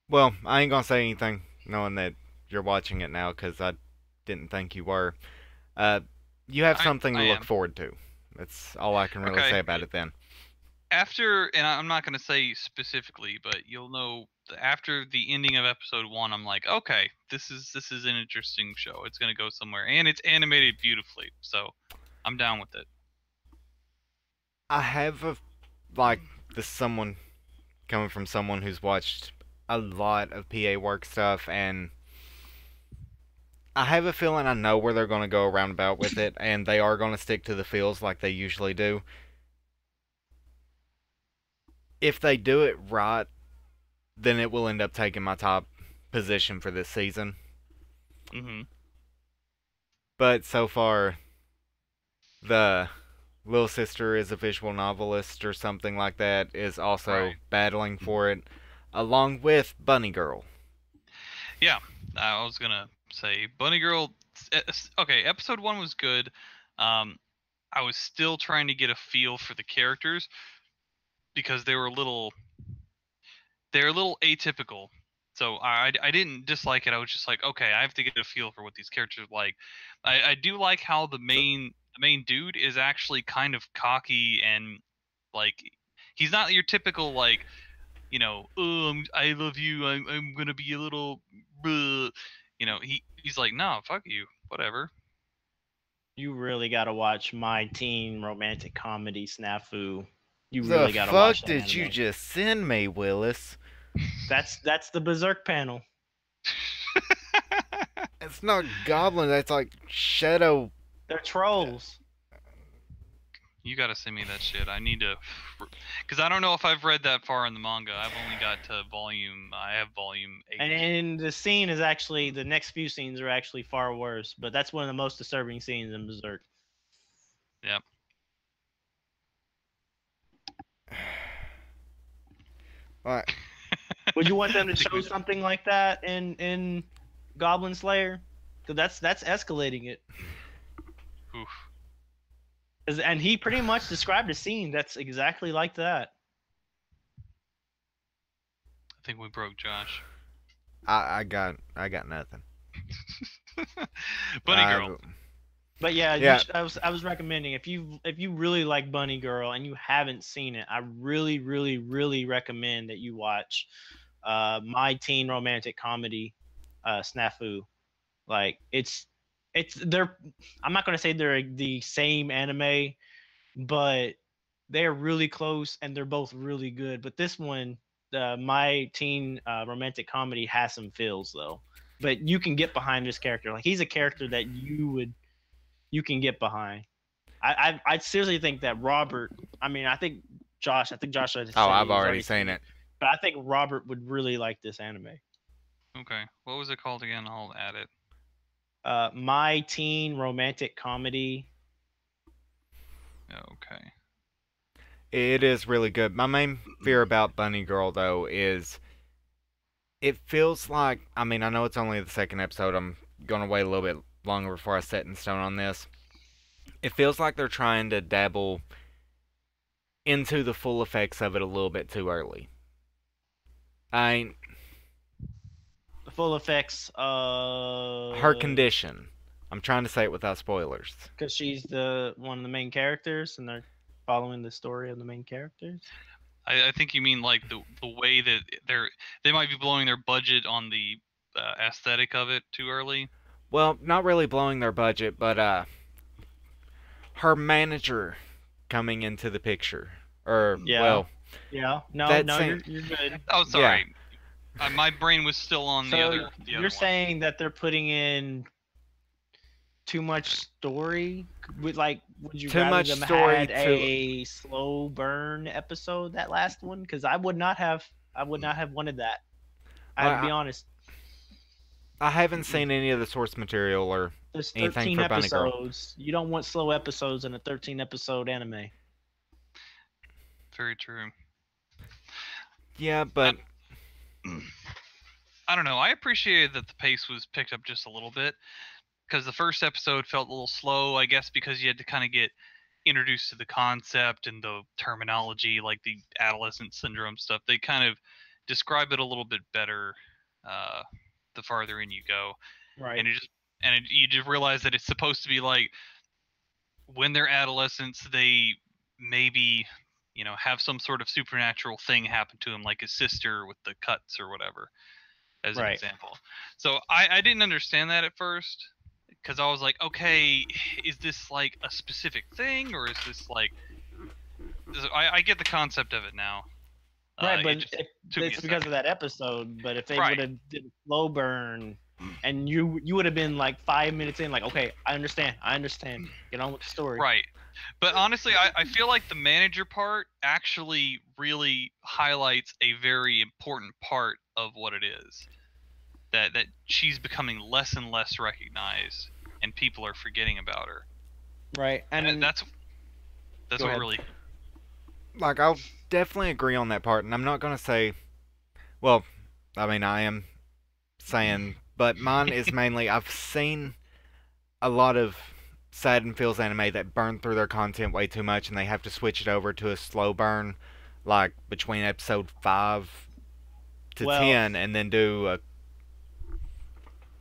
Well, I ain't gonna say anything knowing that you're watching it now because I didn't think you were. You have something to look forward to. That's all I can really say about it then. After, and I'm not going to say specifically, but you'll know after the ending of episode 1, I'm like, okay, this is an interesting show. It's going to go somewhere, and it's animated beautifully, so I'm down with it. I have this someone coming from someone who's watched a lot of PA Work stuff, and I have a feeling I know where they're going to go around about with it, and they are going to stick to the feels like they usually do. If they do it right, then it will end up taking my top position for this season. But so far, the little sister is a visual novelist or something like that is also battling for it, along with Bunny Girl. Yeah, I was gonna say Bunny Girl. Okay, episode 1 was good. I was still trying to get a feel for the characters, because they're a little atypical. So I didn't dislike it. I was just like, okay, I have to get a feel for what these characters are like. I do like how the main dude is actually kind of cocky, and like he's not your typical like, you know, I love you, I'm gonna be a little, you know, he's like, no, fuck you, whatever. You really gotta watch My Teen Romantic Comedy Snafu. You really gotta watch that. The fuck did you just send me, Willis? That's the Berserk panel. It's not goblin. That's like shadow. They're trolls. You gotta send me that shit. I need to, because I don't know if I've read that far in the manga. I've only got to volume. I have volume 8. And the scene is actually, the next few scenes are actually far worse. But that's one of the most disturbing scenes in Berserk. Yep. Alright. Would you want them to show something like that in Goblin Slayer? Because that's escalating it. Oof. And he pretty much described a scene that's exactly like that. I think we broke Josh. I got nothing. Bunny Girl. But yeah. I was recommending, if you really like Bunny Girl and you haven't seen it, I really, really, really recommend that you watch My Teen Romantic Comedy Snafu. Like I'm not gonna say they're the same anime, but they're really close and they're both really good. But this one, My Teen Romantic Comedy, has some feels though. But you can get behind this character. Like, he's a character that you would you can get behind. I seriously think that Robert. I mean, I think Josh. Already said I've he's already seen it. but I think Robert would really like this anime. Okay, what was it called again? I'll add it. My teen romantic comedy. Okay. It is really good. My main fear about Bunny Girl, though, is it feels like, I mean, I know it's only the second episode. I'm going to wait a little bit longer before I set in stone on this. It feels like they're trying to dabble into the full effects of it a little bit too early. The full effects her condition. I'm trying to say it without spoilers. Because she's one of the main characters, and they're following the story of the main characters. I think you mean like the way that they might be blowing their budget on the aesthetic of it too early. Well, not really blowing their budget, but her manager coming into the picture, or no, you're good. Oh, sorry. Yeah. My brain was still on the other. You're saying that they're putting in too much story? Would you rather them had a slow burn episode, that last one? Because I would not have wanted that. I have to be honest. I haven't seen any of the source material or There's anything 13 for Bunny Girl. episodes. You don't want slow episodes in a 13 episode anime. Very true. Yeah, but I don't know. I appreciated that the pace was picked up just a little bit, because the first episode felt a little slow, I guess, because you had to kind of get introduced to the concept and the terminology, like the adolescent syndrome stuff. They kind of describe it a little bit better the farther in you go. Right. And you just realize that it's supposed to be like when they're adolescents, they maybe, have some sort of supernatural thing happen to them, like his sister with the cuts or whatever, as an example. So I didn't understand that at first, because I was like, okay, is this like a specific thing, or is this like... I get the concept of it now. Right, but it's because of that episode. But if they would have did a slow burn, and you would have been like 5 minutes in, like, okay, I understand. Get on with the story. Right. But honestly, I feel like the manager part actually really highlights a very important part of what it is. That she's becoming less and less recognized, and people are forgetting about her. Right, and that's what really... Like, I'll definitely agree on that part, and I'm not gonna say... Well, I mean, I am saying... But mine is mainly... I've seen a lot of Sad and Feels anime that burn through their content way too much, and they have to switch it over to a slow burn, like, between episode 5 to 10, and then do a...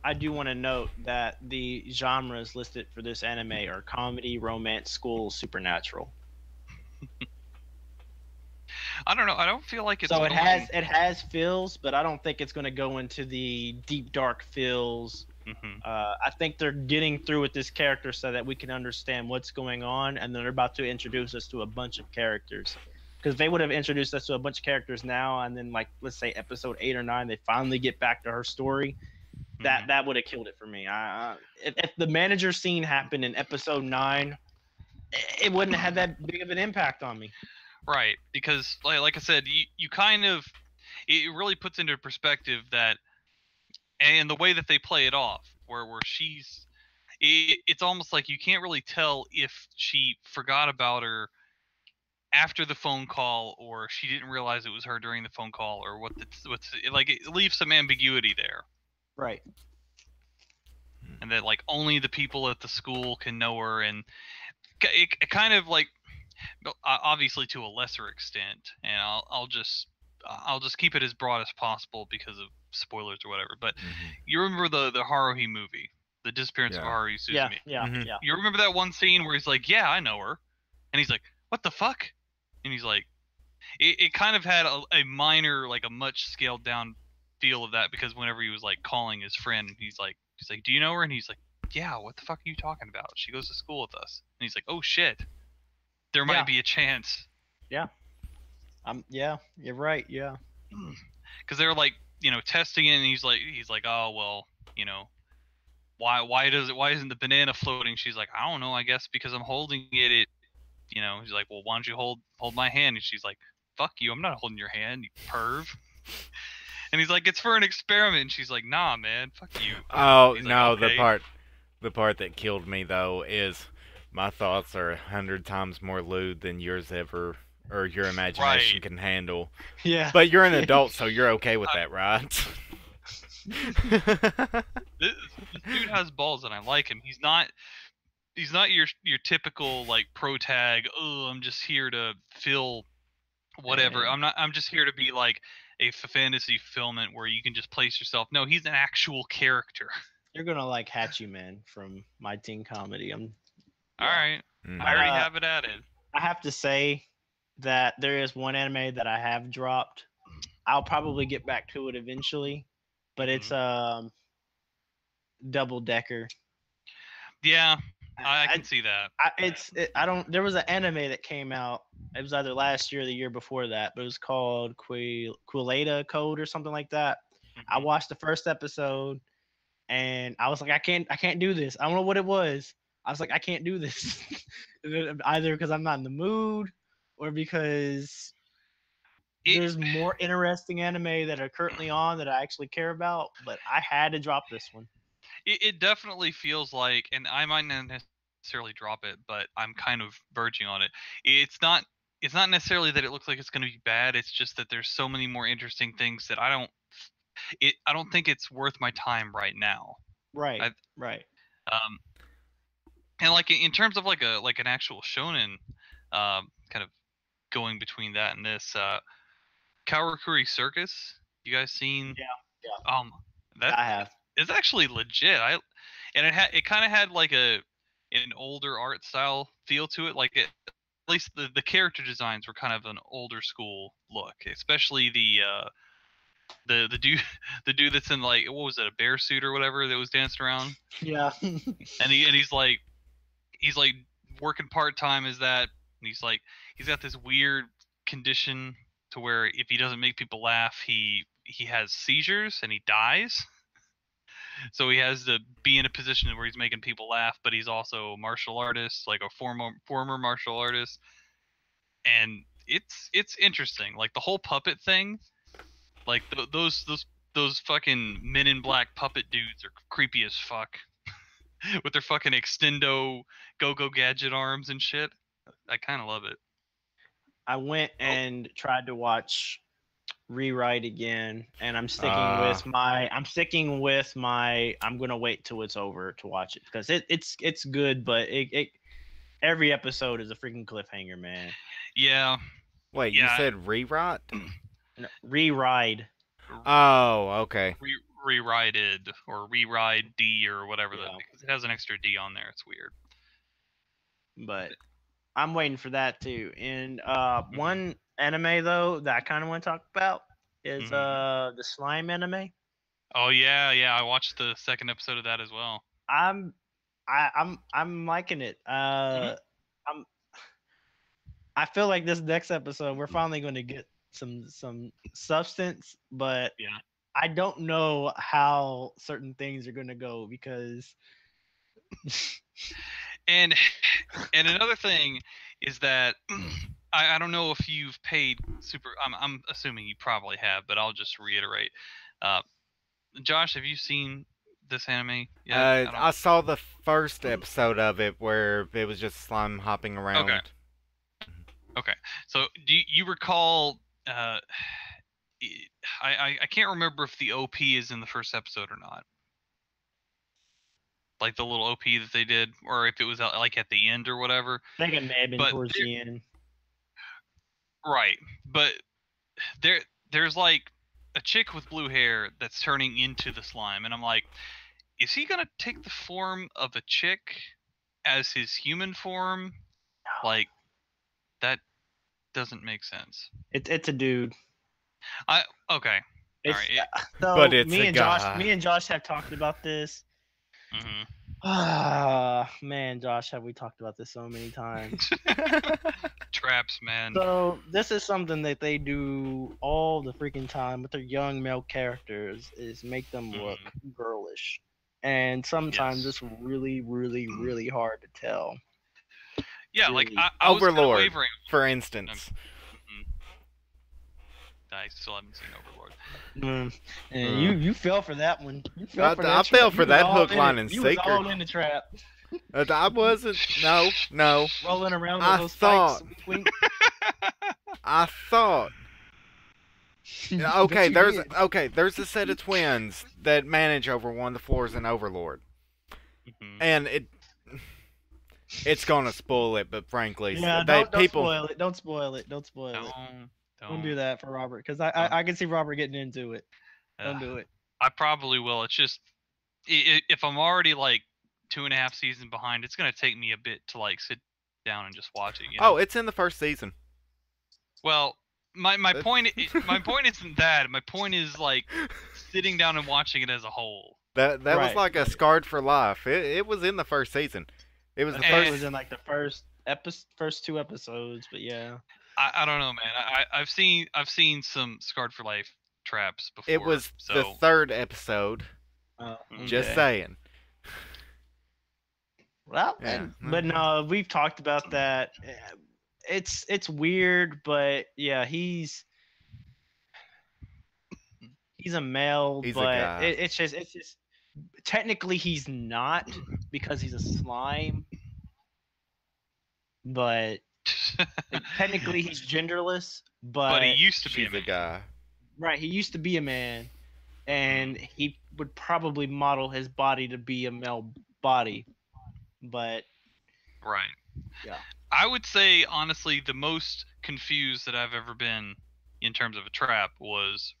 I do want to note that the genres listed for this anime are comedy, romance, school, supernatural. I don't know. I don't feel like it's... So it has feels, but I don't think it's going to go into the deep, dark feels. Mm-hmm. I think they're getting through with this character so that we can understand what's going on, and then they're about to introduce us to a bunch of characters. Because they would have introduced us to a bunch of characters now, and then, like, let's say episode 8 or 9, they finally get back to her story. That would have killed it for me. If the manager scene happened in episode 9, it wouldn't have had that big of an impact on me. Right, because like I said, you kind of... It really puts into perspective that... And the way that they play it off, where she's... It's almost like you can't really tell if she forgot about her after the phone call, or she didn't realize it was her during the phone call, or what's like, it leaves some ambiguity there. Right. And that, like, only the people at the school can know her, and it kind of, like, obviously to a lesser extent, and I'll just keep it as broad as possible because of spoilers or whatever. But you remember the Haruhi movie, The Disappearance of Haruhi Suzume? Yeah. You remember that one scene where he's like, "Yeah, I know her," and he's like, "What the fuck?" And he's like, it kind of had a minor, like, a much scaled down feel of that, because whenever he was, like, calling his friend, he's like, "Do you know her?" And he's like, "Yeah, what the fuck are you talking about? She goes to school with us." And he's like, "Oh shit, there might be a chance." Yeah. Yeah, you're right. Yeah. Because they're, like, testing it, and he's like, "Oh well, why isn't the banana floating? She's like, I don't know, I guess because I'm holding it. He's like, well, why don't you hold my hand? And she's like, fuck you, I'm not holding your hand, you perv. And he's like, it's for an experiment. And she's like, nah, man, fuck you. Oh Like, no, okay. the part that killed me though is my thoughts are 100 times more lewd than yours ever or your imagination Right. can handle. Yeah. But you're an adult, so you're okay with that, right? This dude has balls, and I like him. He's not your typical like pro tag. Oh, I'm just here to fill whatever. I'm just here to be like a fantasy fulfillment where you can just place yourself. No, he's an actual character. You're gonna like Hachi Man from My Teen Comedy. All right. Mhm. I already have it added. I have to say that there is one anime that I have dropped. I'll probably get back to it eventually, but it's Double Decker. Yeah, I can see that. I don't. There was an anime that came out. It was either last year or the year before that, but it was called Quileta Code or something like that. I watched the first episode, and I was like, I can't do this. I don't know what it was. I was like, I can't do this. Either because I'm not in the mood, or because there's more interesting anime that are currently on that I actually care about. But I had to drop this one. It definitely feels like, and I might not necessarily drop it, but I'm kind of verging on it. It's not necessarily that it looks like it's going to be bad. It's just that there's so many more interesting things that I don't think it's worth my time right now. Right. Right. And like in terms of like an actual shonen, kind of going between that and this, Karakuri Circus. You guys seen? Yeah. That I have. It's actually legit. It kind of had like an older art style feel to it. Like at least the character designs were kind of an older school look, especially the dude the dude that's in like, what was it, a bear suit or whatever that was dancing around. Yeah. and he's like working part time as that. And he's got this weird condition to where if he doesn't make people laugh, he has seizures and he dies. So he has to be in a position where he's making people laugh, but he's also a martial artist, like a former martial artist. And it's interesting. Like the whole puppet thing, like those fucking Men in Black puppet dudes are creepy as fuck. With their fucking extendo go gadget arms and shit. I kind of love it. I went and tried to watch Rewrite again, and I'm sticking with my I'm gonna wait till it's over to watch it because it's good, but it every episode is a freaking cliffhanger, man. Yeah. Wait, you said rewrite? Rewrite. Oh, okay. Rewrited or rewrite D or whatever because it has an extra D on there. It's weird. But I'm waiting for that too. And one anime though that I kind of want to talk about is the slime anime. Oh yeah, I watched the second episode of that as well. I'm liking it. I feel like this next episode we're finally going to get some substance, but I don't know how certain things are going to go because and another thing is that I don't know if you've paid super. I'm assuming you probably have, but I'll just reiterate. Josh, have you seen this anime yet? I saw the first episode of it where it was just slime hopping around. Okay. So do you recall? I can't remember if the OP is in the first episode or not. Like the little OP that they did, or if it was like at the end or whatever. I think it may have been towards the end. Right, but there's like a chick with blue hair that's turning into the slime, and I'm like, is he gonna take the form of a chick as his human form? No. Like that doesn't make sense. It's a dude. Okay. All right. So but it's me and Josh have talked about this. Man, Josh, have we talked about this so many times? Traps, man. So this is something that they do all the freaking time with their young male characters is make them look girlish. and sometimes it's really, really, really hard to tell. Yeah, really. like I was kind of Overlord, wavering. for instance. I still haven't seen Overlord. And you fell for that one. You fell for that. I fell for that hook, line, and You sinker. was all in the trap. I wasn't. No. Rolling around with those spikes. I thought. Okay, there's a set of twins that manage over one of the floors in Overlord, and it's gonna spoil it. But frankly, don't spoil it. Don't spoil it. Don't do that for Robert, because I can see Robert getting into it. Don't do it. I probably will. It's just if I'm already like 2.5 seasons behind, it's gonna take me a bit to like sit down and just watch it. You know? Oh, it's in the first season. Well, my point isn't that. My point is like sitting down and watching it as a whole. That was like a Scarred for Life. It was in the first season. It was the first. It was in like the first 2 episodes, but yeah. I don't know, man. I've seen some Scarred for Life traps before. It was the 3rd episode. Just saying. Well, but no, we've talked about that. It's weird, but yeah, he's a male, he's but a guy. It's just technically he's not, because he's a slime, but technically he's genderless. But he used to be a guy. Right, he used to be a man, and he would probably model his body to be a male body, but right. Yeah. I would say, honestly, the most confused that I've ever been in terms of a trap was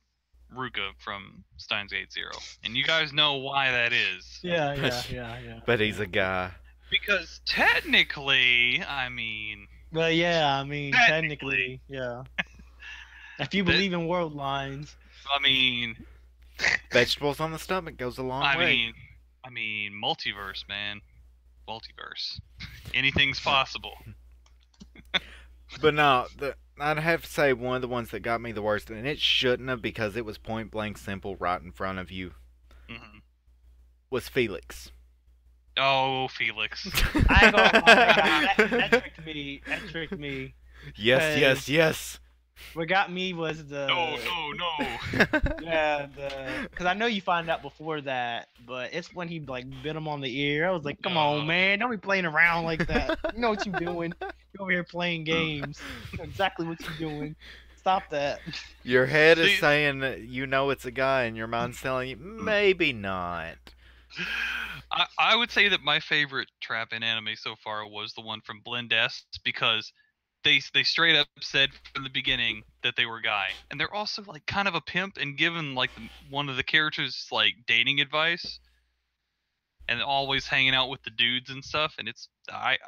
Ruka from Steins Gate Zero. And you guys know why that is. Yeah. But he's a guy. Because technically, I mean... Well, yeah, I mean, technically yeah. If you believe in world lines. I mean... Vegetables on the stomach goes a long way. I mean, multiverse, man. Multiverse. Anything's possible. But no, I'd have to say one of the ones that got me the worst, and it shouldn't have, because it was point blank simple right in front of you, was Felix. Oh, Felix. I ain't gonna lie, that tricked me. That tricked me. Yes. What got me was the... No. Yeah, because I know you find out before that, but it's when he like bit him on the ear. I was like, come on, man, don't be playing around like that. You know what you're doing. You're over here playing games. You know exactly what you're doing. Stop that. Your head is saying that you know it's a guy, and your mind's telling you, maybe not. I would say that my favorite trap in anime so far was the one from Blend S, because they straight up said from the beginning that they were a guy, and they're also like kind of a pimp and given like one of the characters like dating advice, and always hanging out with the dudes and stuff. And it's I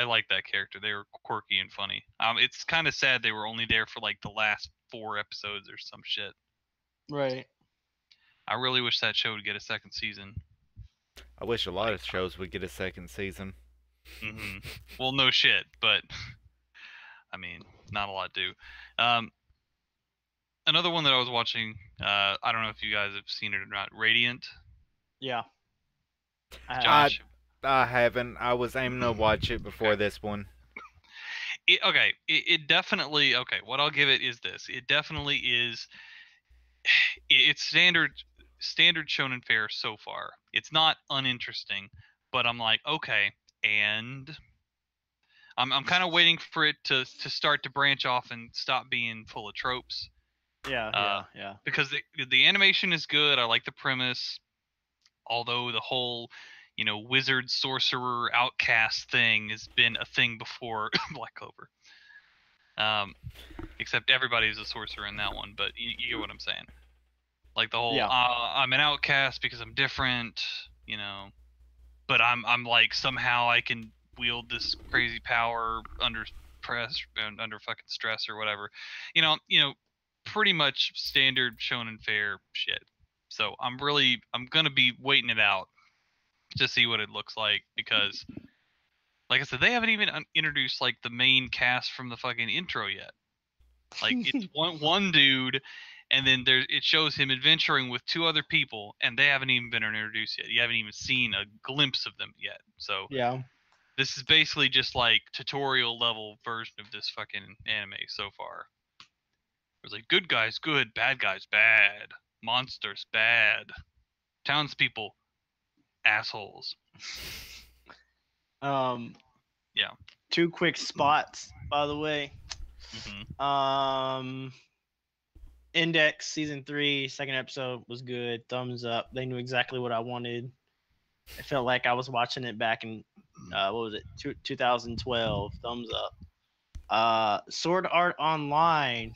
like that character. They were quirky and funny. It's kind of sad they were only there for like the last 4 episodes or some shit. Right. I really wish that show would get a 2nd season. I wish a lot of shows would get a 2nd season. Well, no shit, but I mean, not a lot do. Another one that I was watching, I don't know if you guys have seen it or not, Radiant. Yeah. Josh? I haven't. I was aiming to watch it before this one. It definitely, what I'll give it is this. It definitely is, it's standard shonen fare so far. It's not uninteresting, but I'm like, okay, and I'm kind of waiting for it to start to branch off and stop being full of tropes. Yeah. Because the animation is good. I like the premise, although the whole, wizard, sorcerer, outcast thing has been a thing before Black Clover. Except everybody's a sorcerer in that one, but you get what I'm saying. Like the whole, I'm an outcast because I'm different, but I'm like, somehow I can wield this crazy power under fucking stress or whatever. Pretty much standard shonen fare shit. So I'm gonna be waiting it out to see what it looks like, because like I said, they haven't even introduced like the main cast from the fucking intro yet. Like it's one dude, and then it shows him adventuring with 2 other people, and they haven't even been introduced yet. You haven't even seen a glimpse of them yet. So yeah, this is basically just like tutorial level version of this fucking anime so far. It's like good guys good, bad guys bad, monsters bad, townspeople assholes. Yeah. 2 quick spots, by the way. Mm-hmm. Index season 3 second episode was good. Thumbs up. They knew exactly what I wanted. It felt like I was watching it back in what was it, 2012. Thumbs up. Sword Art Online,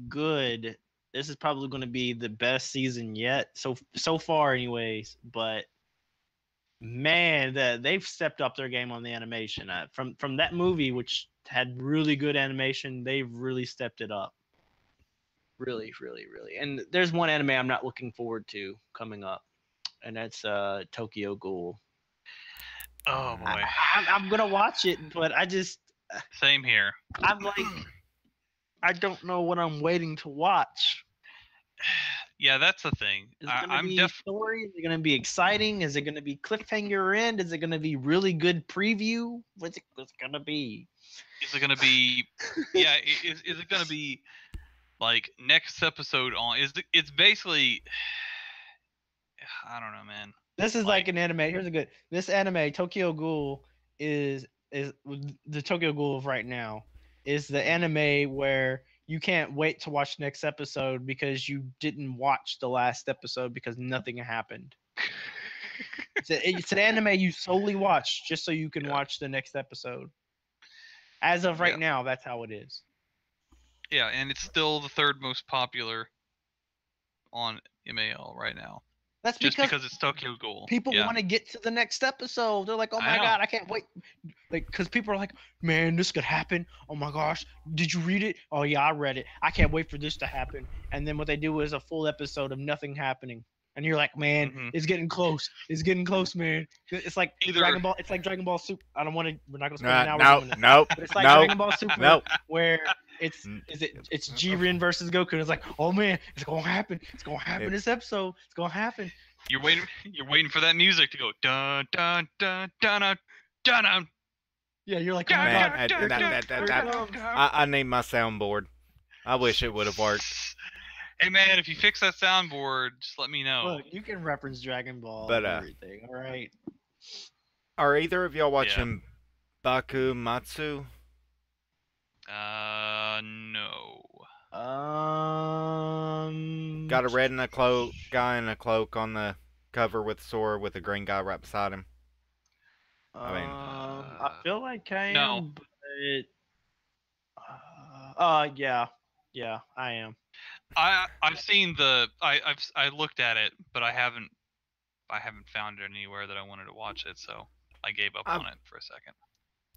good. This is probably going to be the best season yet, so far, anyways. But man, they've stepped up their game on the animation. From that movie, which had really good animation, they've really stepped it up. Really, really, really. And there's one anime I'm not looking forward to coming up, and that's Tokyo Ghoul. Oh boy, I'm gonna watch it, but I just same here. I'm like, I don't know what I'm waiting to watch. Yeah, that's the thing. Is it gonna be story? Is it gonna be exciting? Is it gonna be cliffhanger end? Is it gonna be really good preview? What's it gonna be? Is it gonna be? Yeah, is it gonna be like next episode on? It's basically. I don't know, man. This is like an anime. Here's a good. This anime, Tokyo Ghoul, is the Tokyo Ghoul of right now. Is the anime where you can't wait to watch the next episode because you didn't watch the last episode because nothing happened. It's an anime you solely watch just so you can watch the next episode. As of right now, that's how it is. Yeah, and it's still the 3rd most popular on MAL right now. That's just because it's Tokyo Ghoul. People want to get to the next episode. They're like, "Oh my god, I can't wait!" Like, because people are like, "Man, this could happen. Oh my gosh, did you read it? Oh yeah, I read it. I can't wait for this to happen." And then what they do is a full episode of nothing happening, and you're like, "Man, it's getting close. It's getting close, man." It's like Dragon Ball. It's like Dragon Ball Super. I don't want to. We're not gonna spend an hour. No. But it's like Dragon Ball Super, where it's Jiren versus Goku. And it's like, oh man, it's gonna happen. It's gonna happen this episode. It's gonna happen. You're waiting for that music to go dun dun dun dun dun dun dun. Yeah, you're like, oh my god. I need my soundboard. I wish it would have worked. Hey man, if you fix that soundboard, just let me know. Look, you can reference Dragon Ball and everything. All right. Are either of y'all watching Baku Matsu? No. Got a red and a cloak guy in a cloak on the cover with sword with a green guy right beside him. I feel like I am. No. But yeah, I am. I've seen I looked at it, but I haven't found it anywhere that I wanted to watch it, so I gave up on it for a second.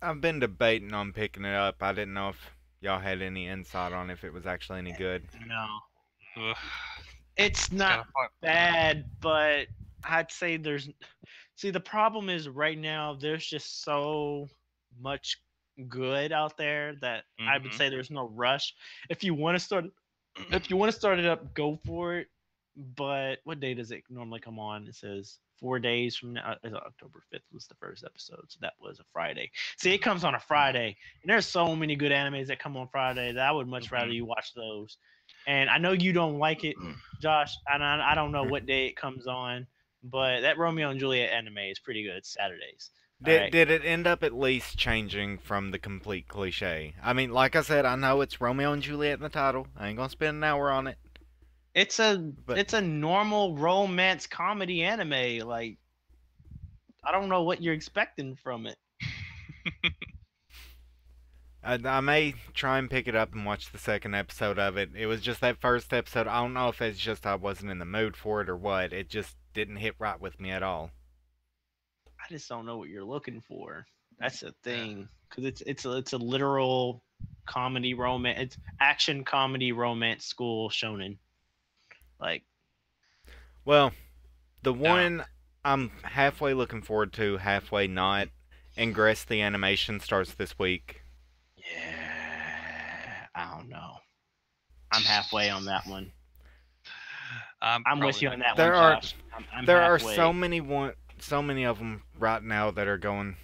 I've been debating on picking it up. I didn't know if y'all had any insight on if it was actually any good. No. Ugh. It's not bad, but I'd say the problem is right now there's just so much good out there that I would say there's no rush. If you want to start it up, go for it. But what day does it normally come on? It says 4 days from now. October 5th was the first episode, so that was a Friday. See, it comes on a Friday, and there's so many good animes that come on Friday that I would much rather you watch those. And I know you don't like it, Josh, and I don't know what day it comes on, but that Romeo and Juliet anime is pretty good. It's Saturdays. Did it end up at least changing from the complete cliche? I mean, like I said, I know it's Romeo and Juliet in the title. I ain't gonna spend an hour on it. It's a normal romance comedy anime. Like, I don't know what you're expecting from it. I may try and pick it up and watch the second episode of it. It was just that first episode. I don't know if it's just I wasn't in the mood for it or what. It just didn't hit right with me at all. I just don't know what you're looking for. That's the thing, because it's a literal comedy romance. It's action comedy romance school shonen. Like, well, the one I'm halfway looking forward to, halfway not. Ingress the animation starts this week. Yeah, I don't know. I'm halfway on that one. I'm with you on that There one, are Josh. I'm there are halfway. so many of them right now that are going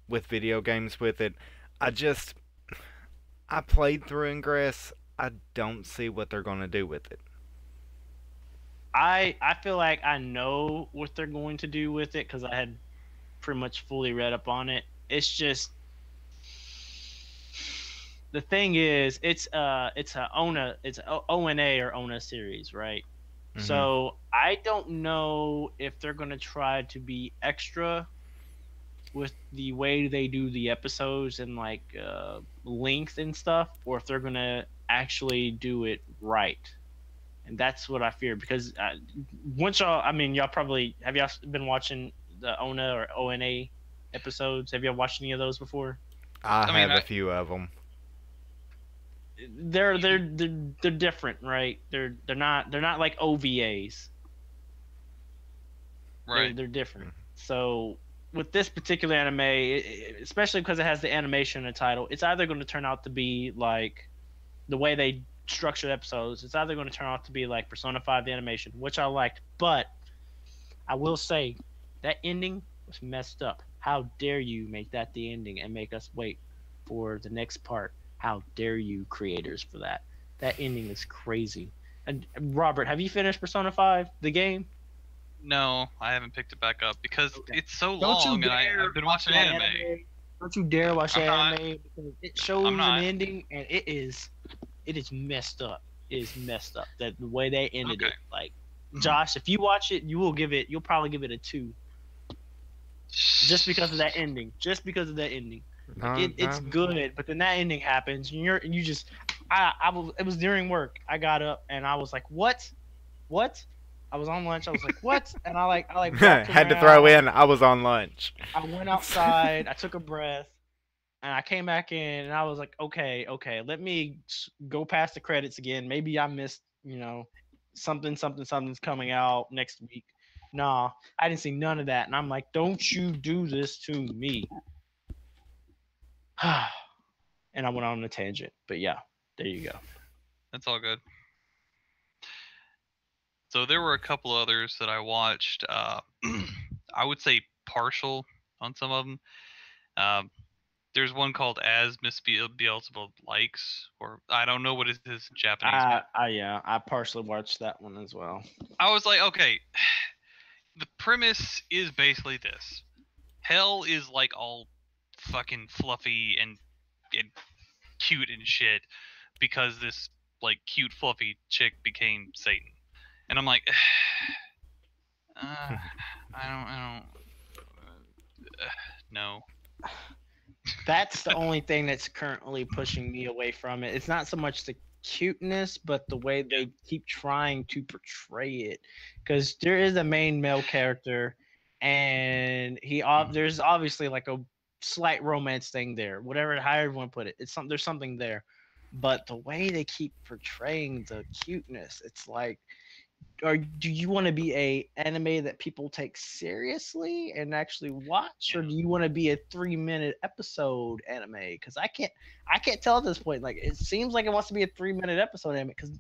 with video games with it. I played through Ingress. I don't see what they're gonna do with it. I feel like I know what they're going to do with it because I had pretty much fully read up on it. It's just the thing is it's a ONA or ONA series, right? Mm-hmm. So I don't know if they're gonna try to be extra with the way they do the episodes and like length and stuff, or if they're gonna actually do it right. And that's what I fear because once y'all probably have y'all been watching the ONA or ONA episodes? Have y'all watched any of those before? I have a few of them. They're different, right? They're not like OVAs. Right. They're different. So with this particular anime, especially because it has the animation in the title, it's either going to turn out to be like the way they structured episodes. It's either going to turn out to be like Persona 5 the animation, which I liked, but I will say that ending was messed up. How dare you make that the ending and make us wait for the next part? How dare you, creators, for that? That ending is crazy. And Robert, have you finished Persona 5, the game? No, I haven't picked it back up because it's so Don't long, and I've been watching anime. Don't you dare watch that anime because it shows an not. ending and it is messed up. It is messed up. That the way they ended it. Like Josh, if you watch it, you'll probably give it a 2. Just because of that ending. It's good, but then that ending happens and you just it was during work. I got up and I was like, What? I was on lunch. I was like, "What?" And I had to throw in. I was on lunch. I went outside. I took a breath, and I came back in. And I was like, "Okay. Let me go past the credits again. Maybe I missed, something's coming out next week." Nah, I didn't see none of that. And I'm like, "Don't you do this to me?" And I went on a tangent. But yeah, there you go. That's all good. So there were a couple others that I watched. I would say partial on some of them. There's one called As Miss Beelzebub Likes, or I don't know what it is in Japanese. I partially watched that one as well. I was like, okay, the premise is basically this: hell is like all fucking fluffy and cute and shit because this like cute fluffy chick became Satan. And I'm like, no. That's the only thing that's currently pushing me away from it. It's not so much the cuteness, but the way they keep trying to portray it. Because there is a main male character, and there's obviously like a slight romance thing there. Whatever, however you want to put it, there's something there. But the way they keep portraying the cuteness, it's like, or do you want to be a anime that people take seriously and actually watch, or do you want to be a 3-minute episode anime? Because I can't tell at this point. Like, it seems like it wants to be a 3-minute episode anime. Because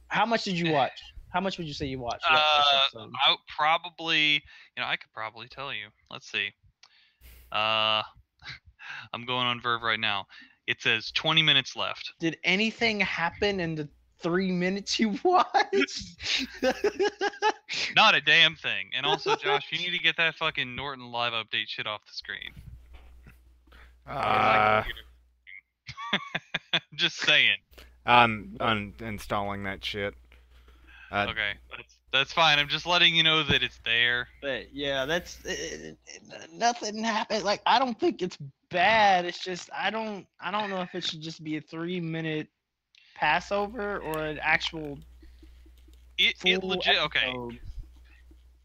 how much did you watch? How much would you say you watched? I probably, I could probably tell you. Let's see. I'm going on Verve right now. It says 20 minutes left. Did anything happen in the 3 minutes you watched? Not a damn thing. And also, Josh, you need to get that fucking Norton Live update shit off the screen. Just saying. I'm uninstalling that shit. Okay, that's fine. I'm just letting you know that it's there. But yeah, that's nothing happened. Like, I don't think it's bad. It's just I don't know if it should just be a 3-minute passover or an actual it legit episode. Okay.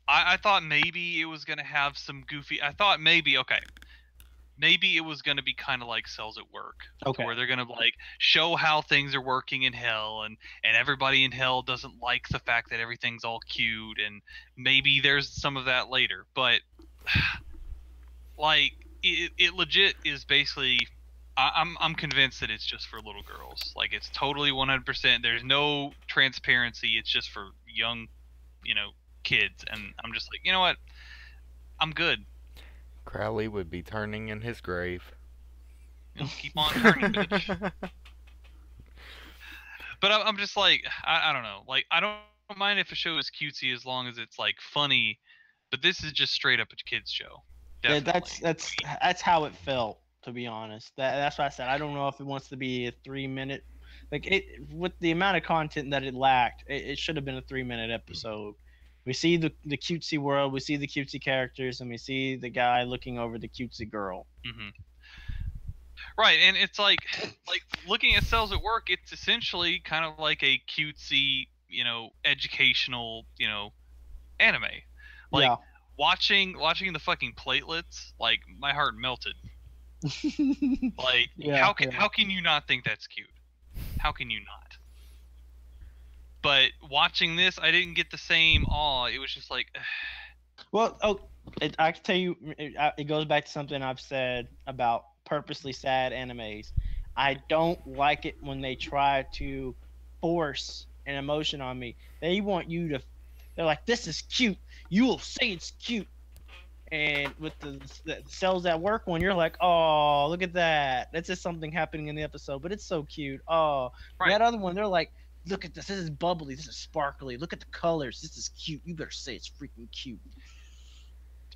I thought maybe it was gonna have some goofy. I thought maybe it was gonna be kind of like Cells at Work, where they're gonna like show how things are working in hell, and everybody in hell doesn't like the fact that everything's all cute, and maybe there's some of that later. But like it legit is basically I'm convinced that it's just for little girls. Like it's totally 100%. There's no transparency. It's just for young, kids. And I'm just like, you know what? I'm good. Crowley would be turning in his grave. Keep on turning, bitch. But I'm just like, I don't know. Like I don't mind if a show is cutesy as long as it's like funny. But this is just straight up a kids show. Definitely. Yeah, that's how it felt. To be honest, that's what I said. I don't know if it wants to be a 3-minute, like it with the amount of content that it lacked. It should have been a 3-minute episode. We see the cutesy world, we see the cutesy characters, and we see the guy looking over the cutesy girl. Mm-hmm. Right, and it's like looking at Cells at Work. It's essentially kind of like a cutesy, educational, anime. Like Yeah. watching the fucking platelets, like my heart melted. Like how can you not think that's cute? How can you not? But watching this, I didn't get the same awe. It was just like well, I can tell you it goes back to something I've said about purposely sad animes. I don't like it when they try to force an emotion on me. They want you to they're like, this is cute. You will say it's cute. And with the Cells at Work one, you're like, oh, look at that. That's just something happening in the episode, but it's so cute. Oh, right. That other one, they're like, look at this. This is bubbly. This is sparkly. Look at the colors. This is cute. You better say it's freaking cute.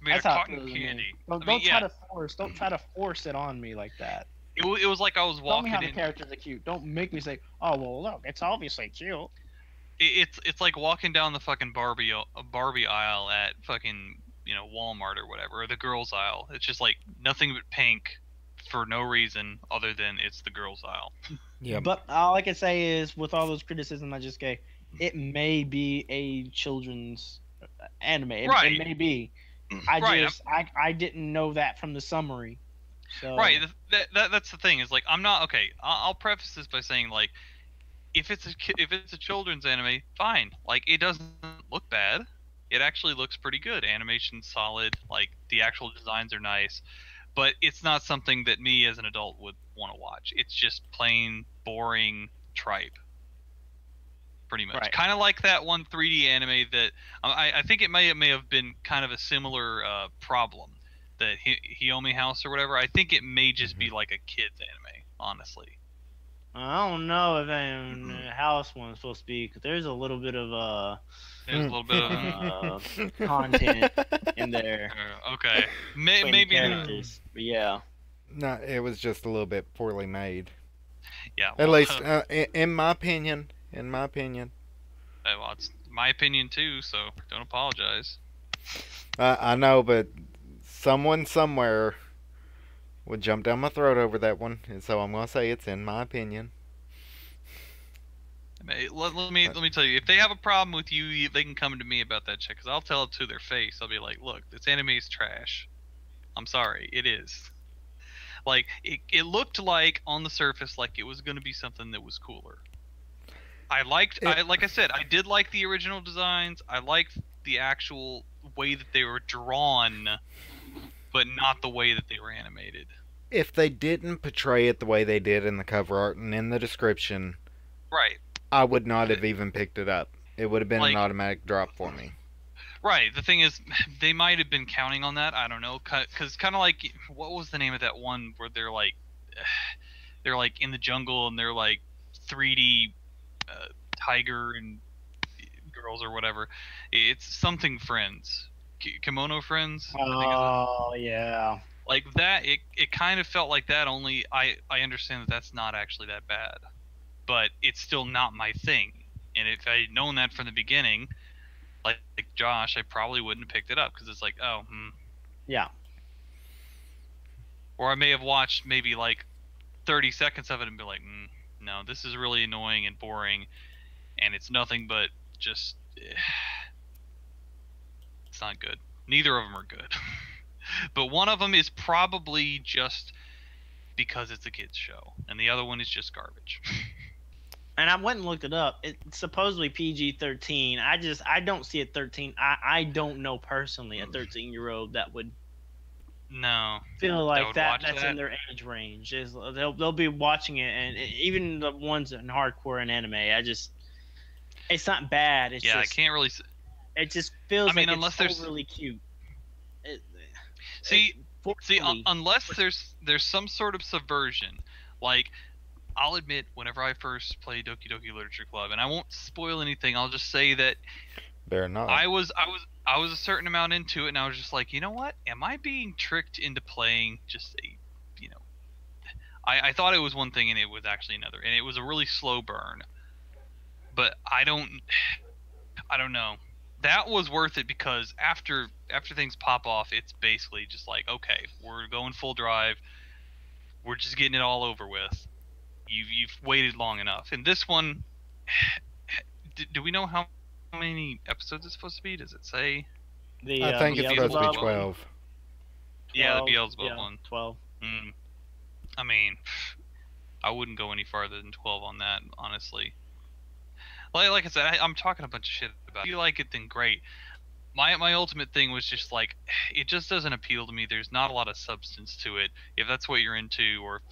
That's how cotton candy. Don't try to force it on me like that. It was like I was walking. Tell me how the characters are cute. Don't make me say, oh well, look, it's obviously cute. It's like walking down the fucking Barbie aisle at fucking Walmart or whatever, or the girls aisle. It's just like nothing but pink for no reason other than it's the girls aisle. Yeah. But all I can say is, with all those criticisms I just gave, it may be a children's anime. It may be. I didn't know that from the summary. So. Right. That's the thing. Is like I'm not okay. I'll preface this by saying like, if it's a children's anime, fine. Like it doesn't look bad. It actually looks pretty good. Animation's solid. Like the actual designs are nice, but it's not something that me as an adult would want to watch. It's just plain boring tripe. Pretty much, right. Kind of like that one 3D anime that I think it may have been kind of a similar problem. The Hiomi House or whatever. I think it may just be like a kids anime, honestly. I don't know if the house one's supposed to be, because there's a little bit of content in there. Okay, maybe characters, but yeah. No, it was just a little bit poorly made. Yeah, well, at least in my opinion. Well, it's my opinion too, so don't apologize. I know, but someone somewhere would jump down my throat over that one, and so I'm gonna say it's in my opinion. Let me tell you, if they have a problem with you, they can come to me about that shit, because I'll tell it to their face. I'll be like, look, this anime is trash. I'm sorry, it is. Like it looked like on the surface like it was gonna be something that was cooler. like I said, I did like the original designs. I liked the actual way that they were drawn, but not the way that they were animated. If they didn't portray it the way they did in the cover art and in the description, right, I would not have even picked it up. It would have been an automatic drop for me. Right. The thing is, they might have been counting on that. I don't know, because kind of like, what was the name of that one where they're like in the jungle and they're like 3D tiger and girls or whatever. It's something Friends, Kimono Friends. Oh yeah. Like that, it kind of felt like that. Only I understand that that's not actually that bad, but it's still not my thing. And if I had known that from the beginning, like Josh, I probably wouldn't have picked it up, because it's like, yeah. Or I may have watched maybe like 30 seconds of it and be like, no, this is really annoying and boring, and it's nothing but just it's not good. Neither of them are good. But one of them is probably just because it's a kids show, and the other one is just garbage. And I went and looked it up. It's supposedly PG-13. I don't see a 13. I don't know personally a 13-year-old that would No. feel like that's that? in their age range. Is they'll be watching it, and even the ones in hardcore and anime, it's not bad. It's yeah, just, I can't really. It just feels like unless it's there's overly cute. Unless there's some sort of subversion, like I'll admit, whenever I first played Doki Doki Literature Club, and I won't spoil anything, I'll just say that they're not. I was a certain amount into it, and I was just like, you know what? Am I being tricked into playing just a, I thought it was one thing and it was actually another, and it was a really slow burn. But I don't know. That was worth it because after things pop off, it's basically just like, okay, we're going full drive. We're just getting it all over with. You've waited long enough. And this one, do we know how many episodes it's supposed to be? Does it say? I think it's supposed to be 12. Yeah, the Beelzebub one. 12. I mean, I wouldn't go any farther than 12 on that, honestly. Like I said, I'm talking a bunch of shit about it. If you like it, then great. My ultimate thing was just like, it just doesn't appeal to me. There's not a lot of substance to it. If that's what you're into, or if,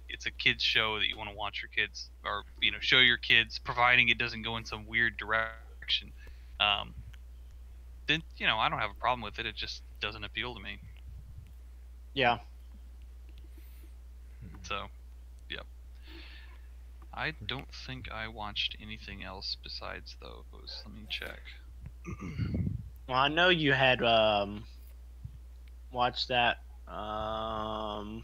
it's a kids show that you want to watch your kids, or show your kids, providing it doesn't go in some weird direction, then I don't have a problem with it. It just doesn't appeal to me. Yeah. So, yep. I don't think I watched anything else besides those. Let me check. Well, I know you had watched that Gawkin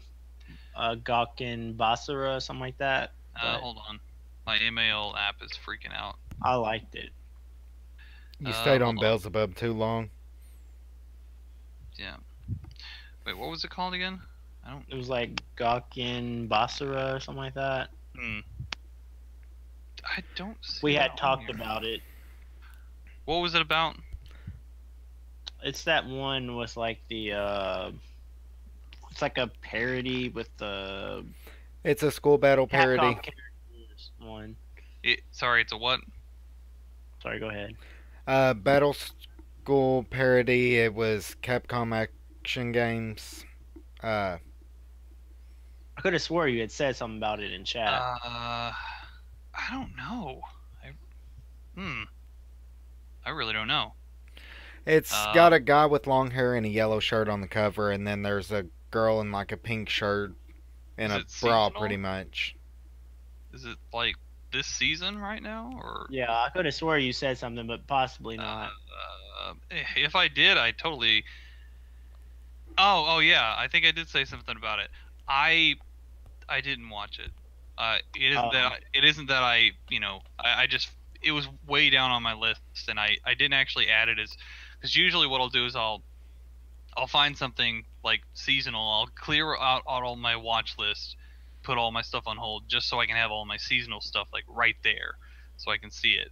Basara, something like that. Hold on. My email app is freaking out. I liked it. You stayed on Beelzebub too long. Yeah. Wait, what was it called again? It was like Gawkin Basara or something like that. I don't see We had talked about it. What was it about? It's that one with like the it's like a parody with the It's a school battle parody. One. Sorry, it's a what? Sorry, go ahead. Battle school parody. It was Capcom Action Games. I could have swore you had said something about it in chat. I don't know. I really don't know. It's got a guy with long hair and a yellow shirt on the cover, and then there's a girl in like a pink shirt and a bra, pretty much. Is it like this season right now, or? Yeah, I could have swore you said something, but possibly not. If I did, I totally. Oh yeah, I think I did say something about it. I didn't watch it. It isn't that I I just, it was way down on my list, and I didn't actually add it because usually what I'll do is I'll find something like seasonal. I'll clear out all my watch list, put all my stuff on hold, just so I can have all my seasonal stuff like right there, so I can see it.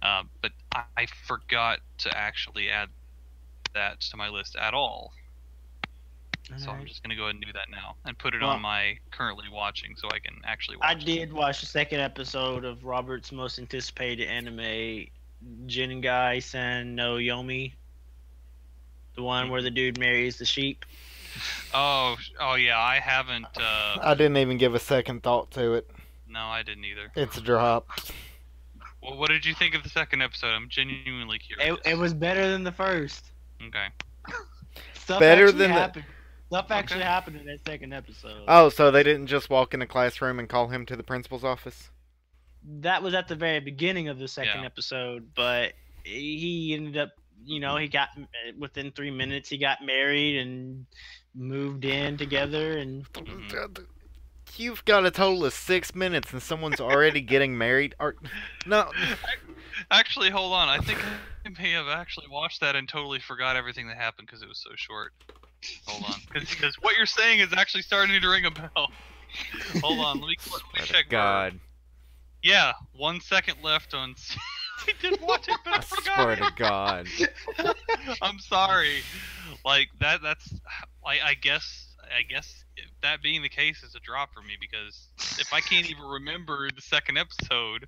But I forgot to actually add that to my list at all. So I'm just gonna go ahead and do that now and put it on my currently watching, so I can actually watch. I did watch the second episode of Robert's most anticipated anime, Jingai-san no Yomi, the one where the dude marries the sheep. Oh yeah, I haven't. I didn't even give a second thought to it. No, I didn't either. It's a drop. Well, what did you think of the second episode? I'm genuinely curious. It was better than the first. Okay. Stuff actually happened in that second episode. Oh, so they didn't just walk in a classroom and call him to the principal's office? That was at the very beginning of the second episode, but he ended up, he got, within 3 minutes, he got married and moved in together, and... You've got a total of 6 minutes and someone's already getting married? No. Actually, hold on. I think I may have actually watched that and totally forgot everything that happened because it was so short. Hold on, because what you're saying is actually starting to ring a bell. Hold on, let me check. God. Yeah, 1 second left on. I did watch it, but I forgot. Swear to God. I'm sorry. Like that's. I guess that being the case is a drop for me, because if I can't even remember the second episode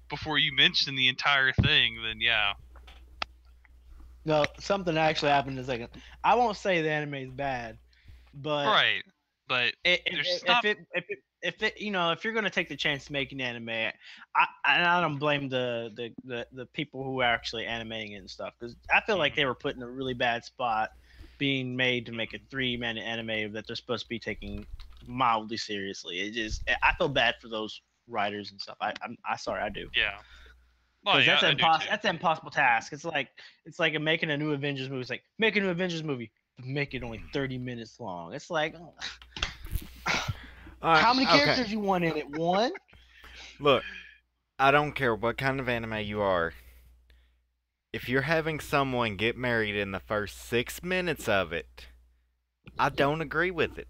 before you mention the entire thing, then yeah. No, something actually happened in a second. I won't say the anime is bad. But right. But there's not. If it if you're gonna take the chance to make an anime, I don't blame the people who are actually animating it and stuff, because I feel like they were put in a really bad spot, being made to make a 3-minute anime that they're supposed to be taking mildly seriously. I feel bad for those writers and stuff. I sorry, I do. Yeah. Because that's an impossible task. It's like making a new Avengers movie. It's like make a new Avengers movie, but make it only 30 minutes long. It's like, how many characters you want in it? One? Look, I don't care what kind of anime you are. If you're having someone get married in the first 6 minutes of it, I don't agree with it.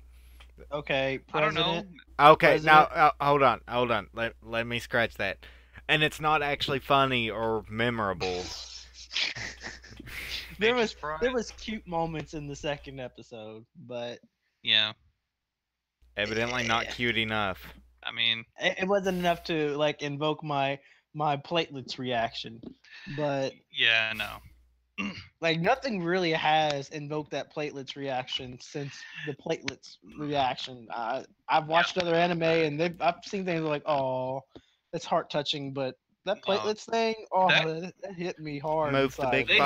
Okay, President. I don't know. Okay, President. Now hold on. Let me scratch that. And it's not actually funny or memorable. there was cute moments in the second episode, but yeah, evidently not cute enough. I mean, it wasn't enough to like invoke my platelets reaction, but yeah, no. Like nothing really has invoked that platelets reaction since the platelets reaction. I've watched other anime and I've seen things like, oh, it's heart touching, but that platelets thing, that hit me hard. Move the big they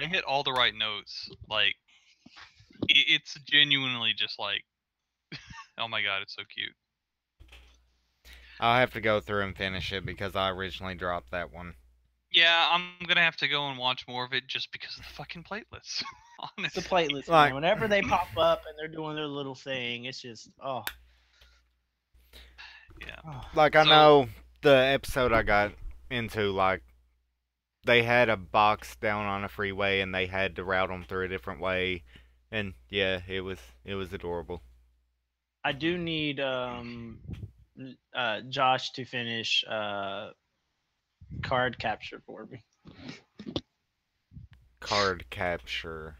hit all the right notes. Like it's genuinely just like, oh my god, it's so cute. I'll have to go through and finish it because I originally dropped that one. Yeah, I'm gonna have to go and watch more of it just because of the fucking platelets. Honestly. The platelets, man. Whenever they pop up and they're doing their little thing, it's just yeah. Like I know the episode I got into, like they had a box down on a freeway and they had to route them through a different way, and yeah, it was adorable. I do need Josh to finish card capture for me. Card capture.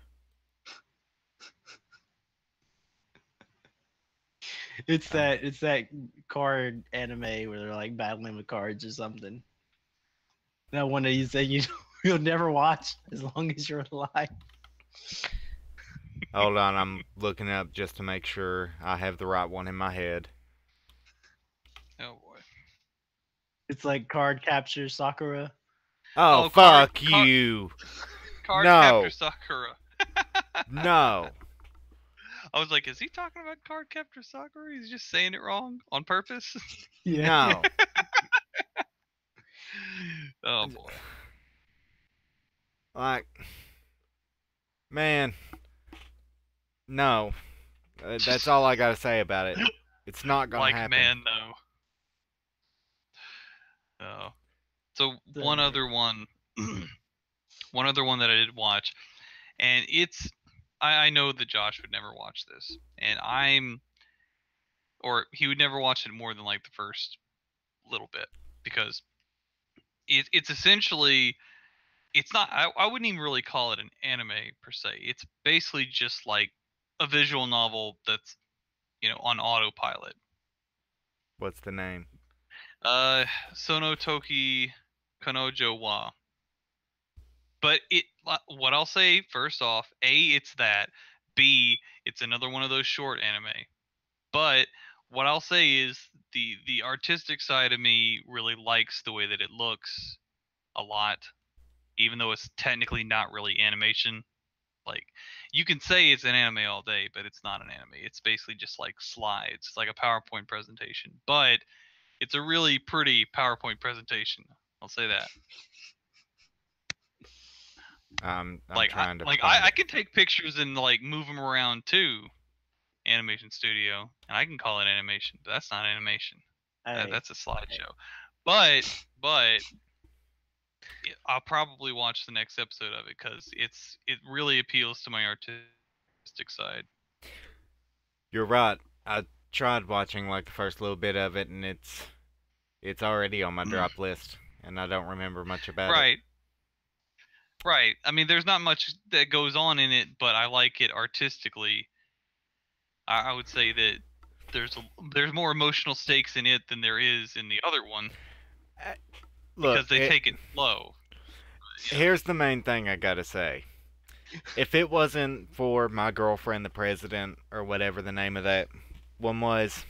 It's that card anime where they're like battling with cards or something. That one that you say you'll never watch as long as you're alive. Hold on, I'm looking up just to make sure I have the right one in my head. Oh boy. It's like Card Capture Sakura. Oh, fuck you. Card Capture Sakura. No. I was like, is he talking about Card Capture Sakura? He's just saying it wrong on purpose? Yeah. No. Oh boy. Like, man. No. That's all I gotta say about it. It's not gonna happen. Man, no. Oh. So one other one that I did watch, and it's I know that Josh would never watch this, and he would never watch it more than like the first little bit, because it's essentially, it's not, I wouldn't even really call it an anime per se. It's basically just like a visual novel that's, on autopilot. What's the name? Sonotoki Kanojo wa. But what I'll say first off, A, it's that. B, it's another one of those short anime. But what I'll say is the artistic side of me really likes the way that it looks a lot, even though it's technically not really animation. Like, you can say it's an anime all day, but it's not an anime. It's basically just like slides. It's like a PowerPoint presentation. But it's a really pretty PowerPoint presentation. I'll say that. I'm like, trying to I can take pictures and like move them around too, Animation Studio, and I can call it animation, but that's not animation. That's a slideshow. But I'll probably watch the next episode of it because it really appeals to my artistic side. You're right. I tried watching like the first little bit of it, and it's already on my drop list, and I don't remember much about it. Right. I mean, there's not much that goes on in it, but I like it artistically. I would say that there's more emotional stakes in it than there is in the other one. Look, because they take it slow. Here's the main thing I gotta say. if it wasn't for My Girlfriend the President or whatever the name of that one was,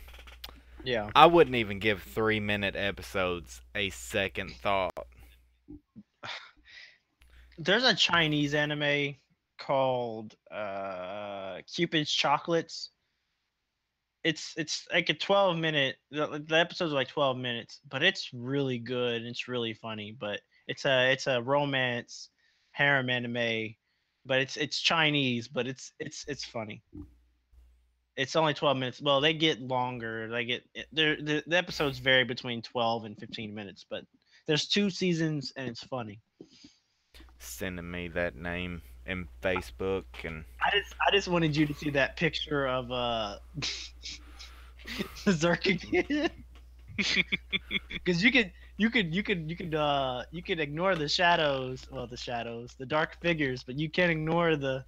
Yeah. I wouldn't even give 3-minute episodes a second thought. There's a Chinese anime called Cupid's Chocolates. It's like a 12-minute. The episodes are like 12 minutes, but it's really good and it's really funny. But it's a romance harem anime, but it's Chinese, but it's funny. It's only 12 minutes. Well, they get longer. The episodes vary between 12 and 15 minutes, but there's 2 seasons and it's funny. Sending me that name in Facebook and I just wanted you to see that picture of Berserk again. Because you could ignore the shadows, the dark figures, but you can't ignore the.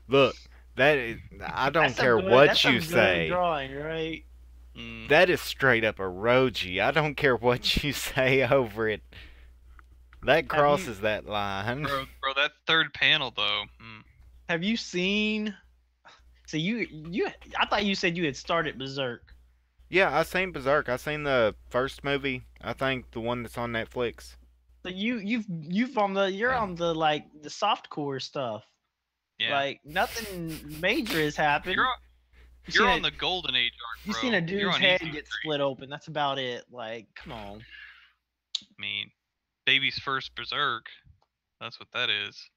look. That is, I don't care that's what some you good say. drawing, right? That is straight up Orochi. I don't care what you say over it. That crosses that line. Bro, that third panel though. Have you seen? So you I thought you said you had started Berserk. Yeah, I seen Berserk. I seen the first movie. I think the one that's on Netflix. So you're on the like the softcore stuff. Yeah. Like nothing major has happened. You're on the golden age arc, bro. You've seen a dude's head get split open. That's about it. Like, come on. I mean, baby's first Berserk. That's what that is.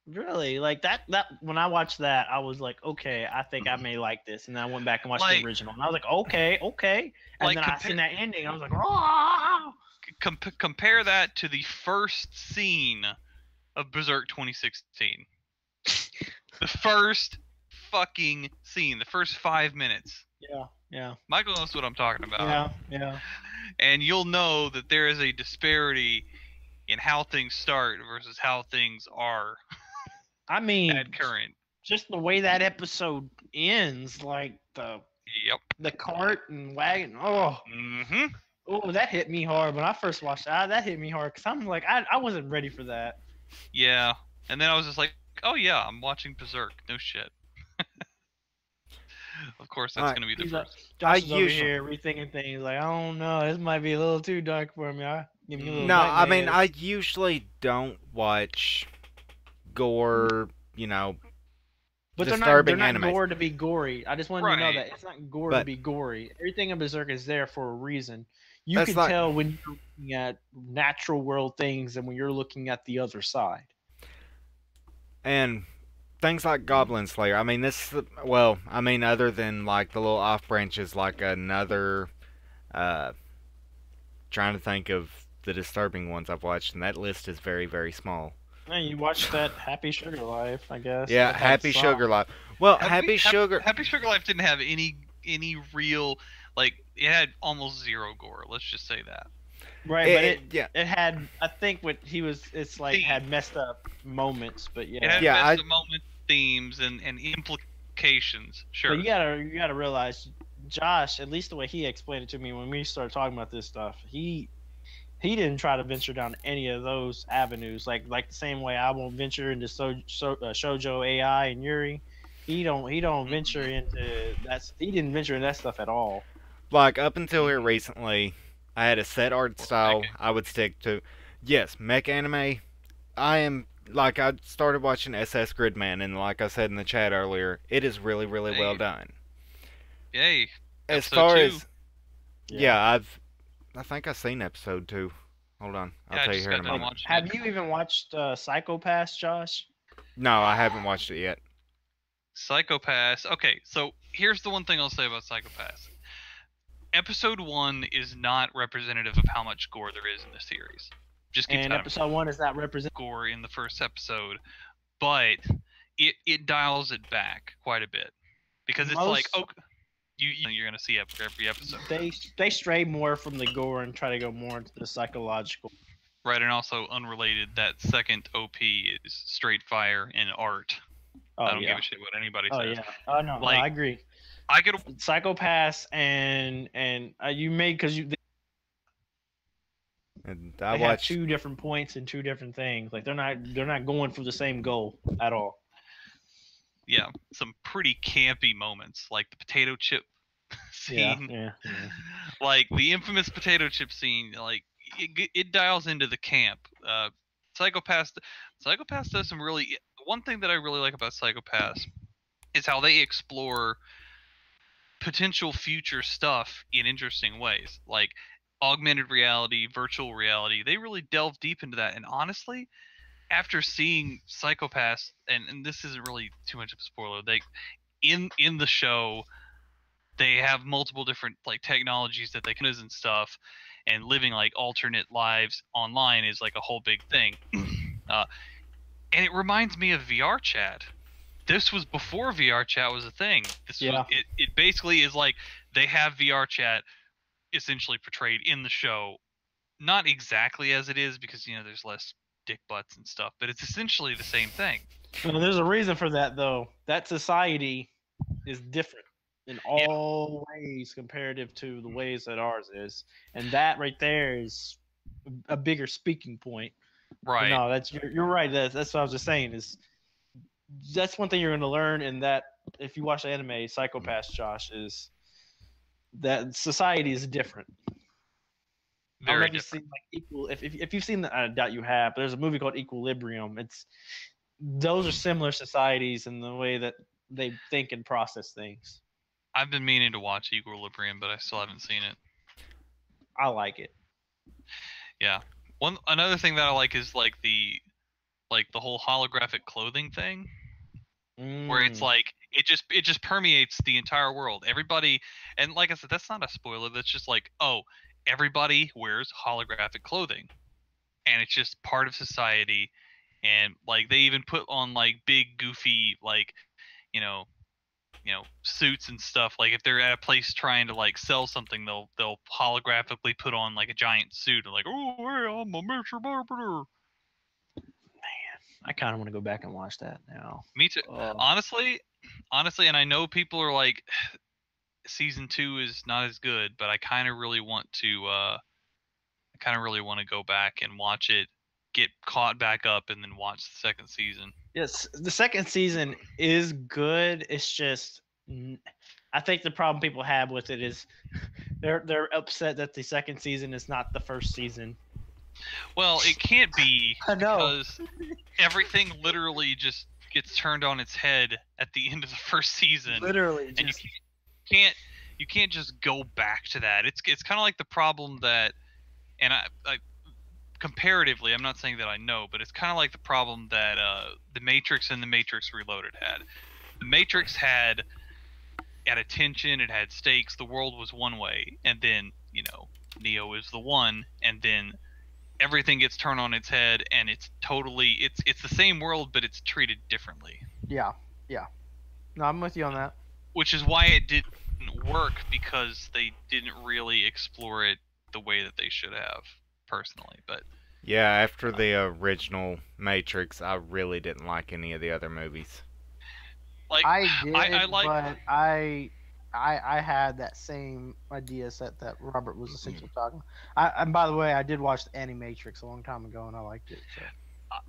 Really? Like that when I watched that, I was like, okay, I think I may like this. And then I went back and watched the original. And I was like, okay. And then I seen that ending. I was like, oh. Compare that to the first scene of Berserk 2016. The first fucking scene, the first 5 minutes. Yeah. Michael knows what I'm talking about. Yeah. And you'll know that there is a disparity in how things start versus how things are. I mean, at current. Just the way that episode ends, like the cart and wagon. Oh. Mm-hmm. Oh, that hit me hard when I first watched that. That hit me hard because I'm like, I wasn't ready for that. Yeah, and then I was just like, oh yeah, I'm watching Berserk. No shit. Of course, that's gonna be the first. Josh is over here rethinking things. Like, I don't know, this might be a little too dark for me. I mean, I usually don't watch gore. But disturbing they're not anime. gore to be gory. I just wanted to know that it's not gore to be gory. Everything in Berserk is there for a reason. You can tell when you're looking at natural world things and when you're looking at the other side. And things like Goblin Slayer. I mean, other than like the little off branches, like another. Trying to think of the disturbing ones I've watched, and that list is very, very small. Yeah, you watched that Happy Sugar Life, I guess. Yeah, Happy Sugar Life. Well, Happy Sugar Life didn't have any real, like, it had almost zero gore. Let's just say that. Right, it had, I think had messed up moments, but yeah. It had messed up moments, themes, and implications. Sure. But you gotta realize, Josh, at least the way he explained it to me when we started talking about this stuff, he didn't try to venture down any of those avenues, like the same way I won't venture into shoujo AI and Yuri. He don't venture into that. He didn't venture into that stuff at all. Like up until here recently, I had a set art style I would stick to. Yes, mech anime. I started watching SS Gridman, and like I said in the chat earlier, it is really, really well done. Yay! As far as I think I've seen episode 2. Hold on, I'll tell you here in a moment. Have you even watched Psycho-Pass, Josh? No, I haven't watched it yet. Psycho-Pass. Okay, so here's the one thing I'll say about Psycho-Pass. Episode 1 is not representative of how much gore there is in the series. Just keep that. Episode 1 is not representative gore in the first episode, but it dials it back quite a bit because it's like you're gonna see every episode. They stray more from the gore and try to go more into the psychological. Right, and also unrelated, that second OP is straight fire and art. I don't give a shit what anybody says. Yeah. Oh no, I agree. I could Psycho-Pass and you made because you And they have 2 different points and 2 different things. Like they're not going for the same goal at all. Yeah, some pretty campy moments, like the potato chip scene. Yeah. Like the infamous potato chip scene. Like it dials into the camp. Psychopath does some really. One thing that I really like about Psychopath is how they explore potential future stuff in interesting ways, like augmented reality, virtual reality. They really delve deep into that. And honestly, after seeing Psychopaths, and this isn't really too much of a spoiler, they in the show they have multiple different like technologies that they can use and stuff, and living like alternate lives online is like a whole big thing. And it reminds me of VR chat. This was before VR chat was a thing. It basically is like they have VR chat essentially portrayed in the show, not exactly as it is because there's less dick butts and stuff, but it's essentially the same thing. Well, there's a reason for that though. That society is different in all ways comparative to the ways that ours is, and that right there is a bigger speaking point. Right. But no, you're right. That's what I was just saying. Is that's one thing you're going to learn in that if you watch the anime Psychopaths, Josh, is that society is different. Very different. If you've seen, I doubt you have, but there's a movie called Equilibrium. Those are similar societies in the way that they think and process things. I've been meaning to watch Equilibrium, but I still haven't seen it. I like it. Yeah. Another thing that I like is like the whole holographic clothing thing, where it's like it just permeates the entire world. Everybody, and like I said, that's not a spoiler. That's just like, oh, everybody wears holographic clothing, and it's just part of society. And like they even put on like big goofy like suits and stuff. Like if they're at a place trying to like sell something, they'll holographically put on like a giant suit and like, oh, hey, I'm a Mr. Barber. Man, I kind of want to go back and watch that now. Me too. Honestly, and I know people are like, season 2 is not as good, but I kind of really want to. Go back and watch it, get caught back up, and then watch the second season. Yes, the second season is good. It's just, I think the problem people have with it is they're upset that the second season is not the first season. Well, it can't be I know. Because everything literally just gets turned on its head at the end of the first season. Literally, and you can't just go back to that. It's kind of like the problem that, and I comparatively, I'm not saying that I know, but it's kind of like the problem that the Matrix and the Matrix Reloaded had. The Matrix had tension, it had stakes, the world was one way, and then Neo is the one, and then everything gets turned on its head, and it's the same world, but it's treated differently. Yeah. No, I'm with you on that. Which is why it didn't work, because they didn't really explore it the way that they should have, personally. But yeah, after the original Matrix, I really didn't like any of the other movies. Like I did, but I had that same idea set that Robert was essentially talking. And by the way, I did watch the Animatrix a long time ago, and I liked it. So.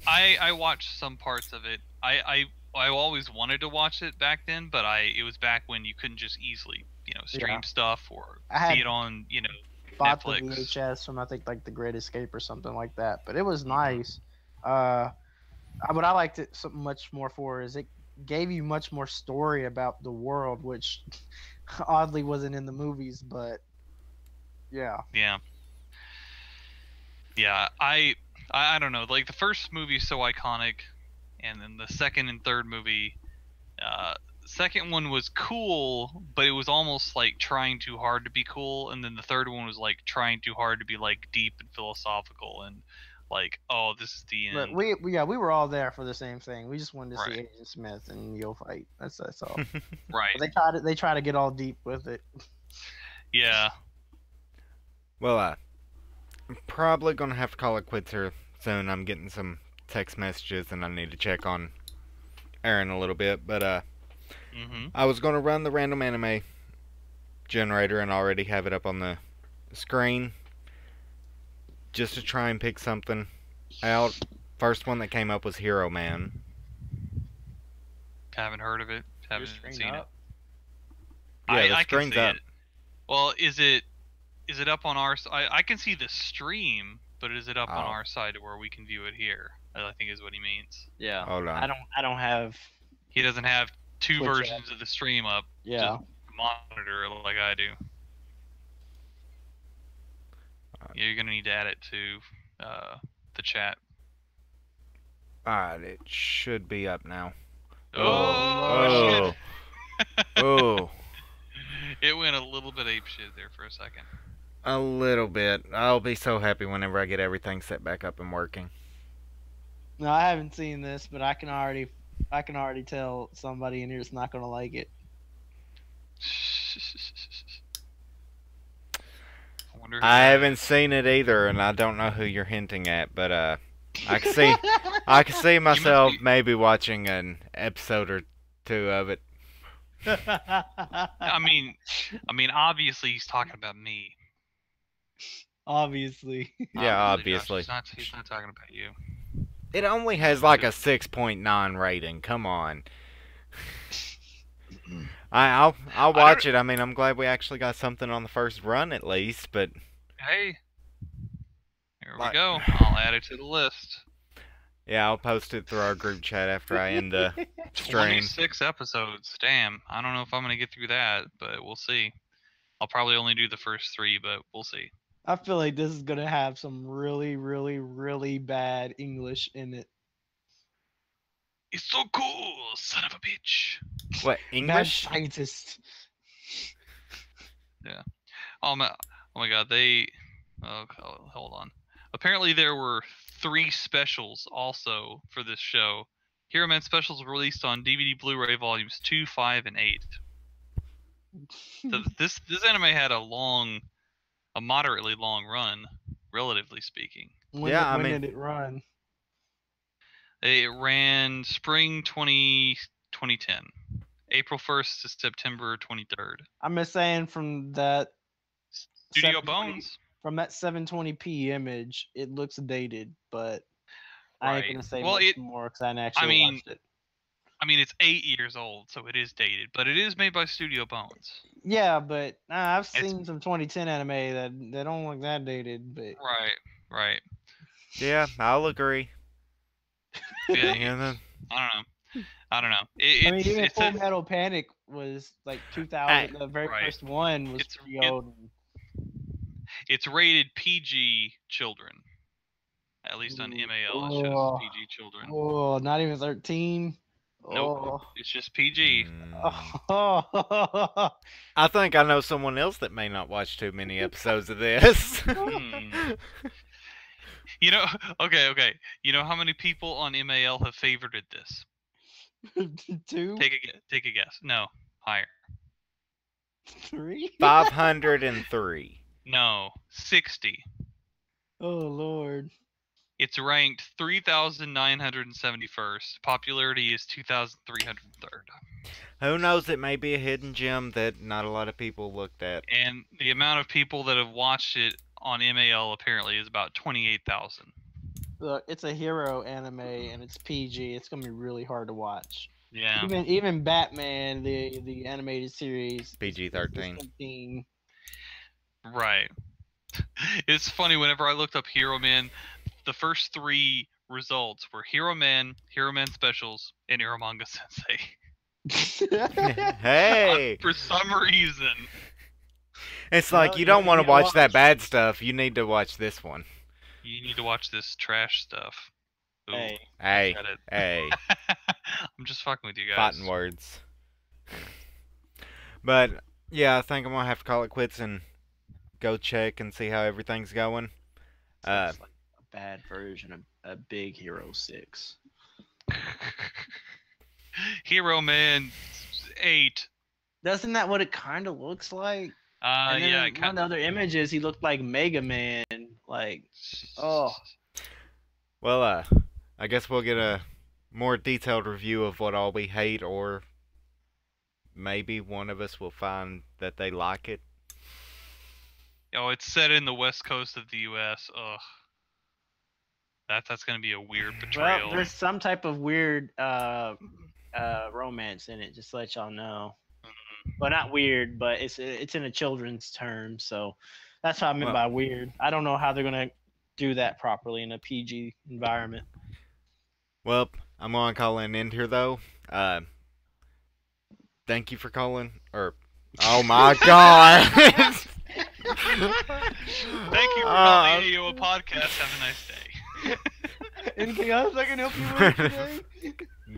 I watched some parts of it. I always wanted to watch it back then, but it was back when you couldn't just easily stream stuff or see it on bought Netflix. The VHS from I think like The Great Escape or something like that, but it was nice. What I liked it so much more for is it gave you much more story about the world, which oddly wasn't in the movies, but yeah. I don't know, like the first movie is so iconic, and then the second and third movie, second one was cool, but it was almost like trying too hard to be cool, and then the third one was like trying too hard to be like deep and philosophical and like, oh, this is the end. But we were all there for the same thing. We just wanted to see Agent Smith and Neo fight. That's all. Right. But they try to get all deep with it. Yeah. Well, I'm probably gonna have to call it quits here soon. I'm getting some text messages and I need to check on Aaron a little bit, but I was gonna run the random anime generator and already have it up on the screen. just to try and pick something out. First one that came up was Hero Man. Haven't heard of it. Haven't seen it. Yeah, the I can screen's see up. it. Well, is it up on our side? I can see the stream, but is it up on our side where we can view it here? I think is what he means. Yeah. Hold on. I don't have. He doesn't have two Twitch versions of the stream up. Yeah. Just monitor it like I do. Yeah, you're gonna need to add it to the chat. Alright, it should be up now. Oh, shit. Oh. It went a little bit apeshit there for a second. A little bit. I'll be so happy whenever I get everything set back up and working. No, I haven't seen this, but I can already tell somebody in here is not gonna like it. I haven't seen it either, and I don't know who you're hinting at, but I can see myself maybe watching an episode or two of it. I mean, obviously he's talking about me. Obviously. Yeah, obviously. Josh, he's not talking about you. It only has like a 6.9 rating. Come on. I'll watch it. I mean, I'm glad we actually got something on the first run at least, but hey, here we go. I'll add it to the list. Yeah, I'll post it through our group chat after I end the stream. 26 episodes. Damn. I don't know if I'm going to get through that, but we'll see. I'll probably only do the first 3, but we'll see. I feel like this is gonna have some really, really, really bad English in it. It's so cool, son of a bitch. What, English? Bad scientist. Yeah. Oh my god, oh, hold on. Apparently there were 3 specials also for this show. Hero Man specials were released on DVD Blu-ray volumes 2, 5, and 8. So this anime had a moderately long run, relatively speaking. When did it run? It ran spring 2010. April 1st to September 23rd. I'm just saying from that Studio Bones. From that 720p image, it looks dated, but I ain't gonna say much more because I actually watched it. I mean, it's 8 years old, so it is dated, but it is made by Studio Bones. Yeah, but I've seen some 2010 anime that don't look that dated, but right. Yeah, I'll agree. Yeah, I don't know. I mean, even Full Metal Panic was like 2000. The very first one was pretty old. It's rated PG children, at least on MAL. It shows PG children. Oh, not even 13. Nope, it's just PG. Oh. I think I know someone else that may not watch too many episodes of this. You know, okay. You know how many people on MAL have favorited this? 2? Take a guess. No, higher. 3? 503. No, 60. Oh Lord. It's ranked 3,971st. Popularity is 2,303rd. Who knows? It may be a hidden gem that not a lot of people looked at. And the amount of people that have watched it on MAL apparently is about 28,000. Look, it's a hero anime and it's PG. It's gonna be really hard to watch. Yeah. Even Batman, the animated series, PG-13. Right. It's funny, whenever I looked up Hero Man, the first 3 results were Hero Man Specials, and Hero Manga Sensei. Hey! For some reason. It's like, you don't want to watch that bad stuff. You need to watch this one. You need to watch this trash stuff. Ooh, Hey. I'm just fucking with you guys. Fighting words. But, yeah, I think I'm going to have to call it quits and go check and see how everything's going. It's like a bad version of a Big Hero 6. Hero Man 8. Doesn't that what it kind of looks like? And then yeah. In one of the other images, he looked like Mega Man. Like, oh. Well, I guess we'll get a more detailed review of what all we hate, or maybe one of us will find that they like it. Oh, it's set in the west coast of the U.S. Ugh. That's gonna be a weird betrayal. Well, there's some type of weird romance in it. Just to let y'all know. Well, not weird, but it's in a children's term, so that's what I meant by weird. I don't know how they're gonna do that properly in a PG environment. Well, I'm gonna call an end here though. Thank you for calling. Oh my God! Thank you for calling AEO Podcast. Have a nice day. Anything else I can help you with today?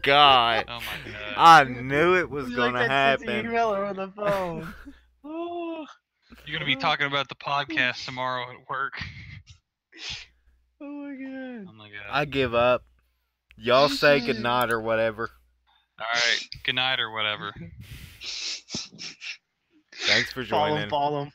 God. Oh my God. I knew it was gonna happen. Email or on the phone. Oh. You're gonna be talking about the podcast tomorrow at work. Oh my God. Oh my God. I give up. Y'all say goodnight or whatever. Alright, good night or whatever. Thanks for joining. Follow him.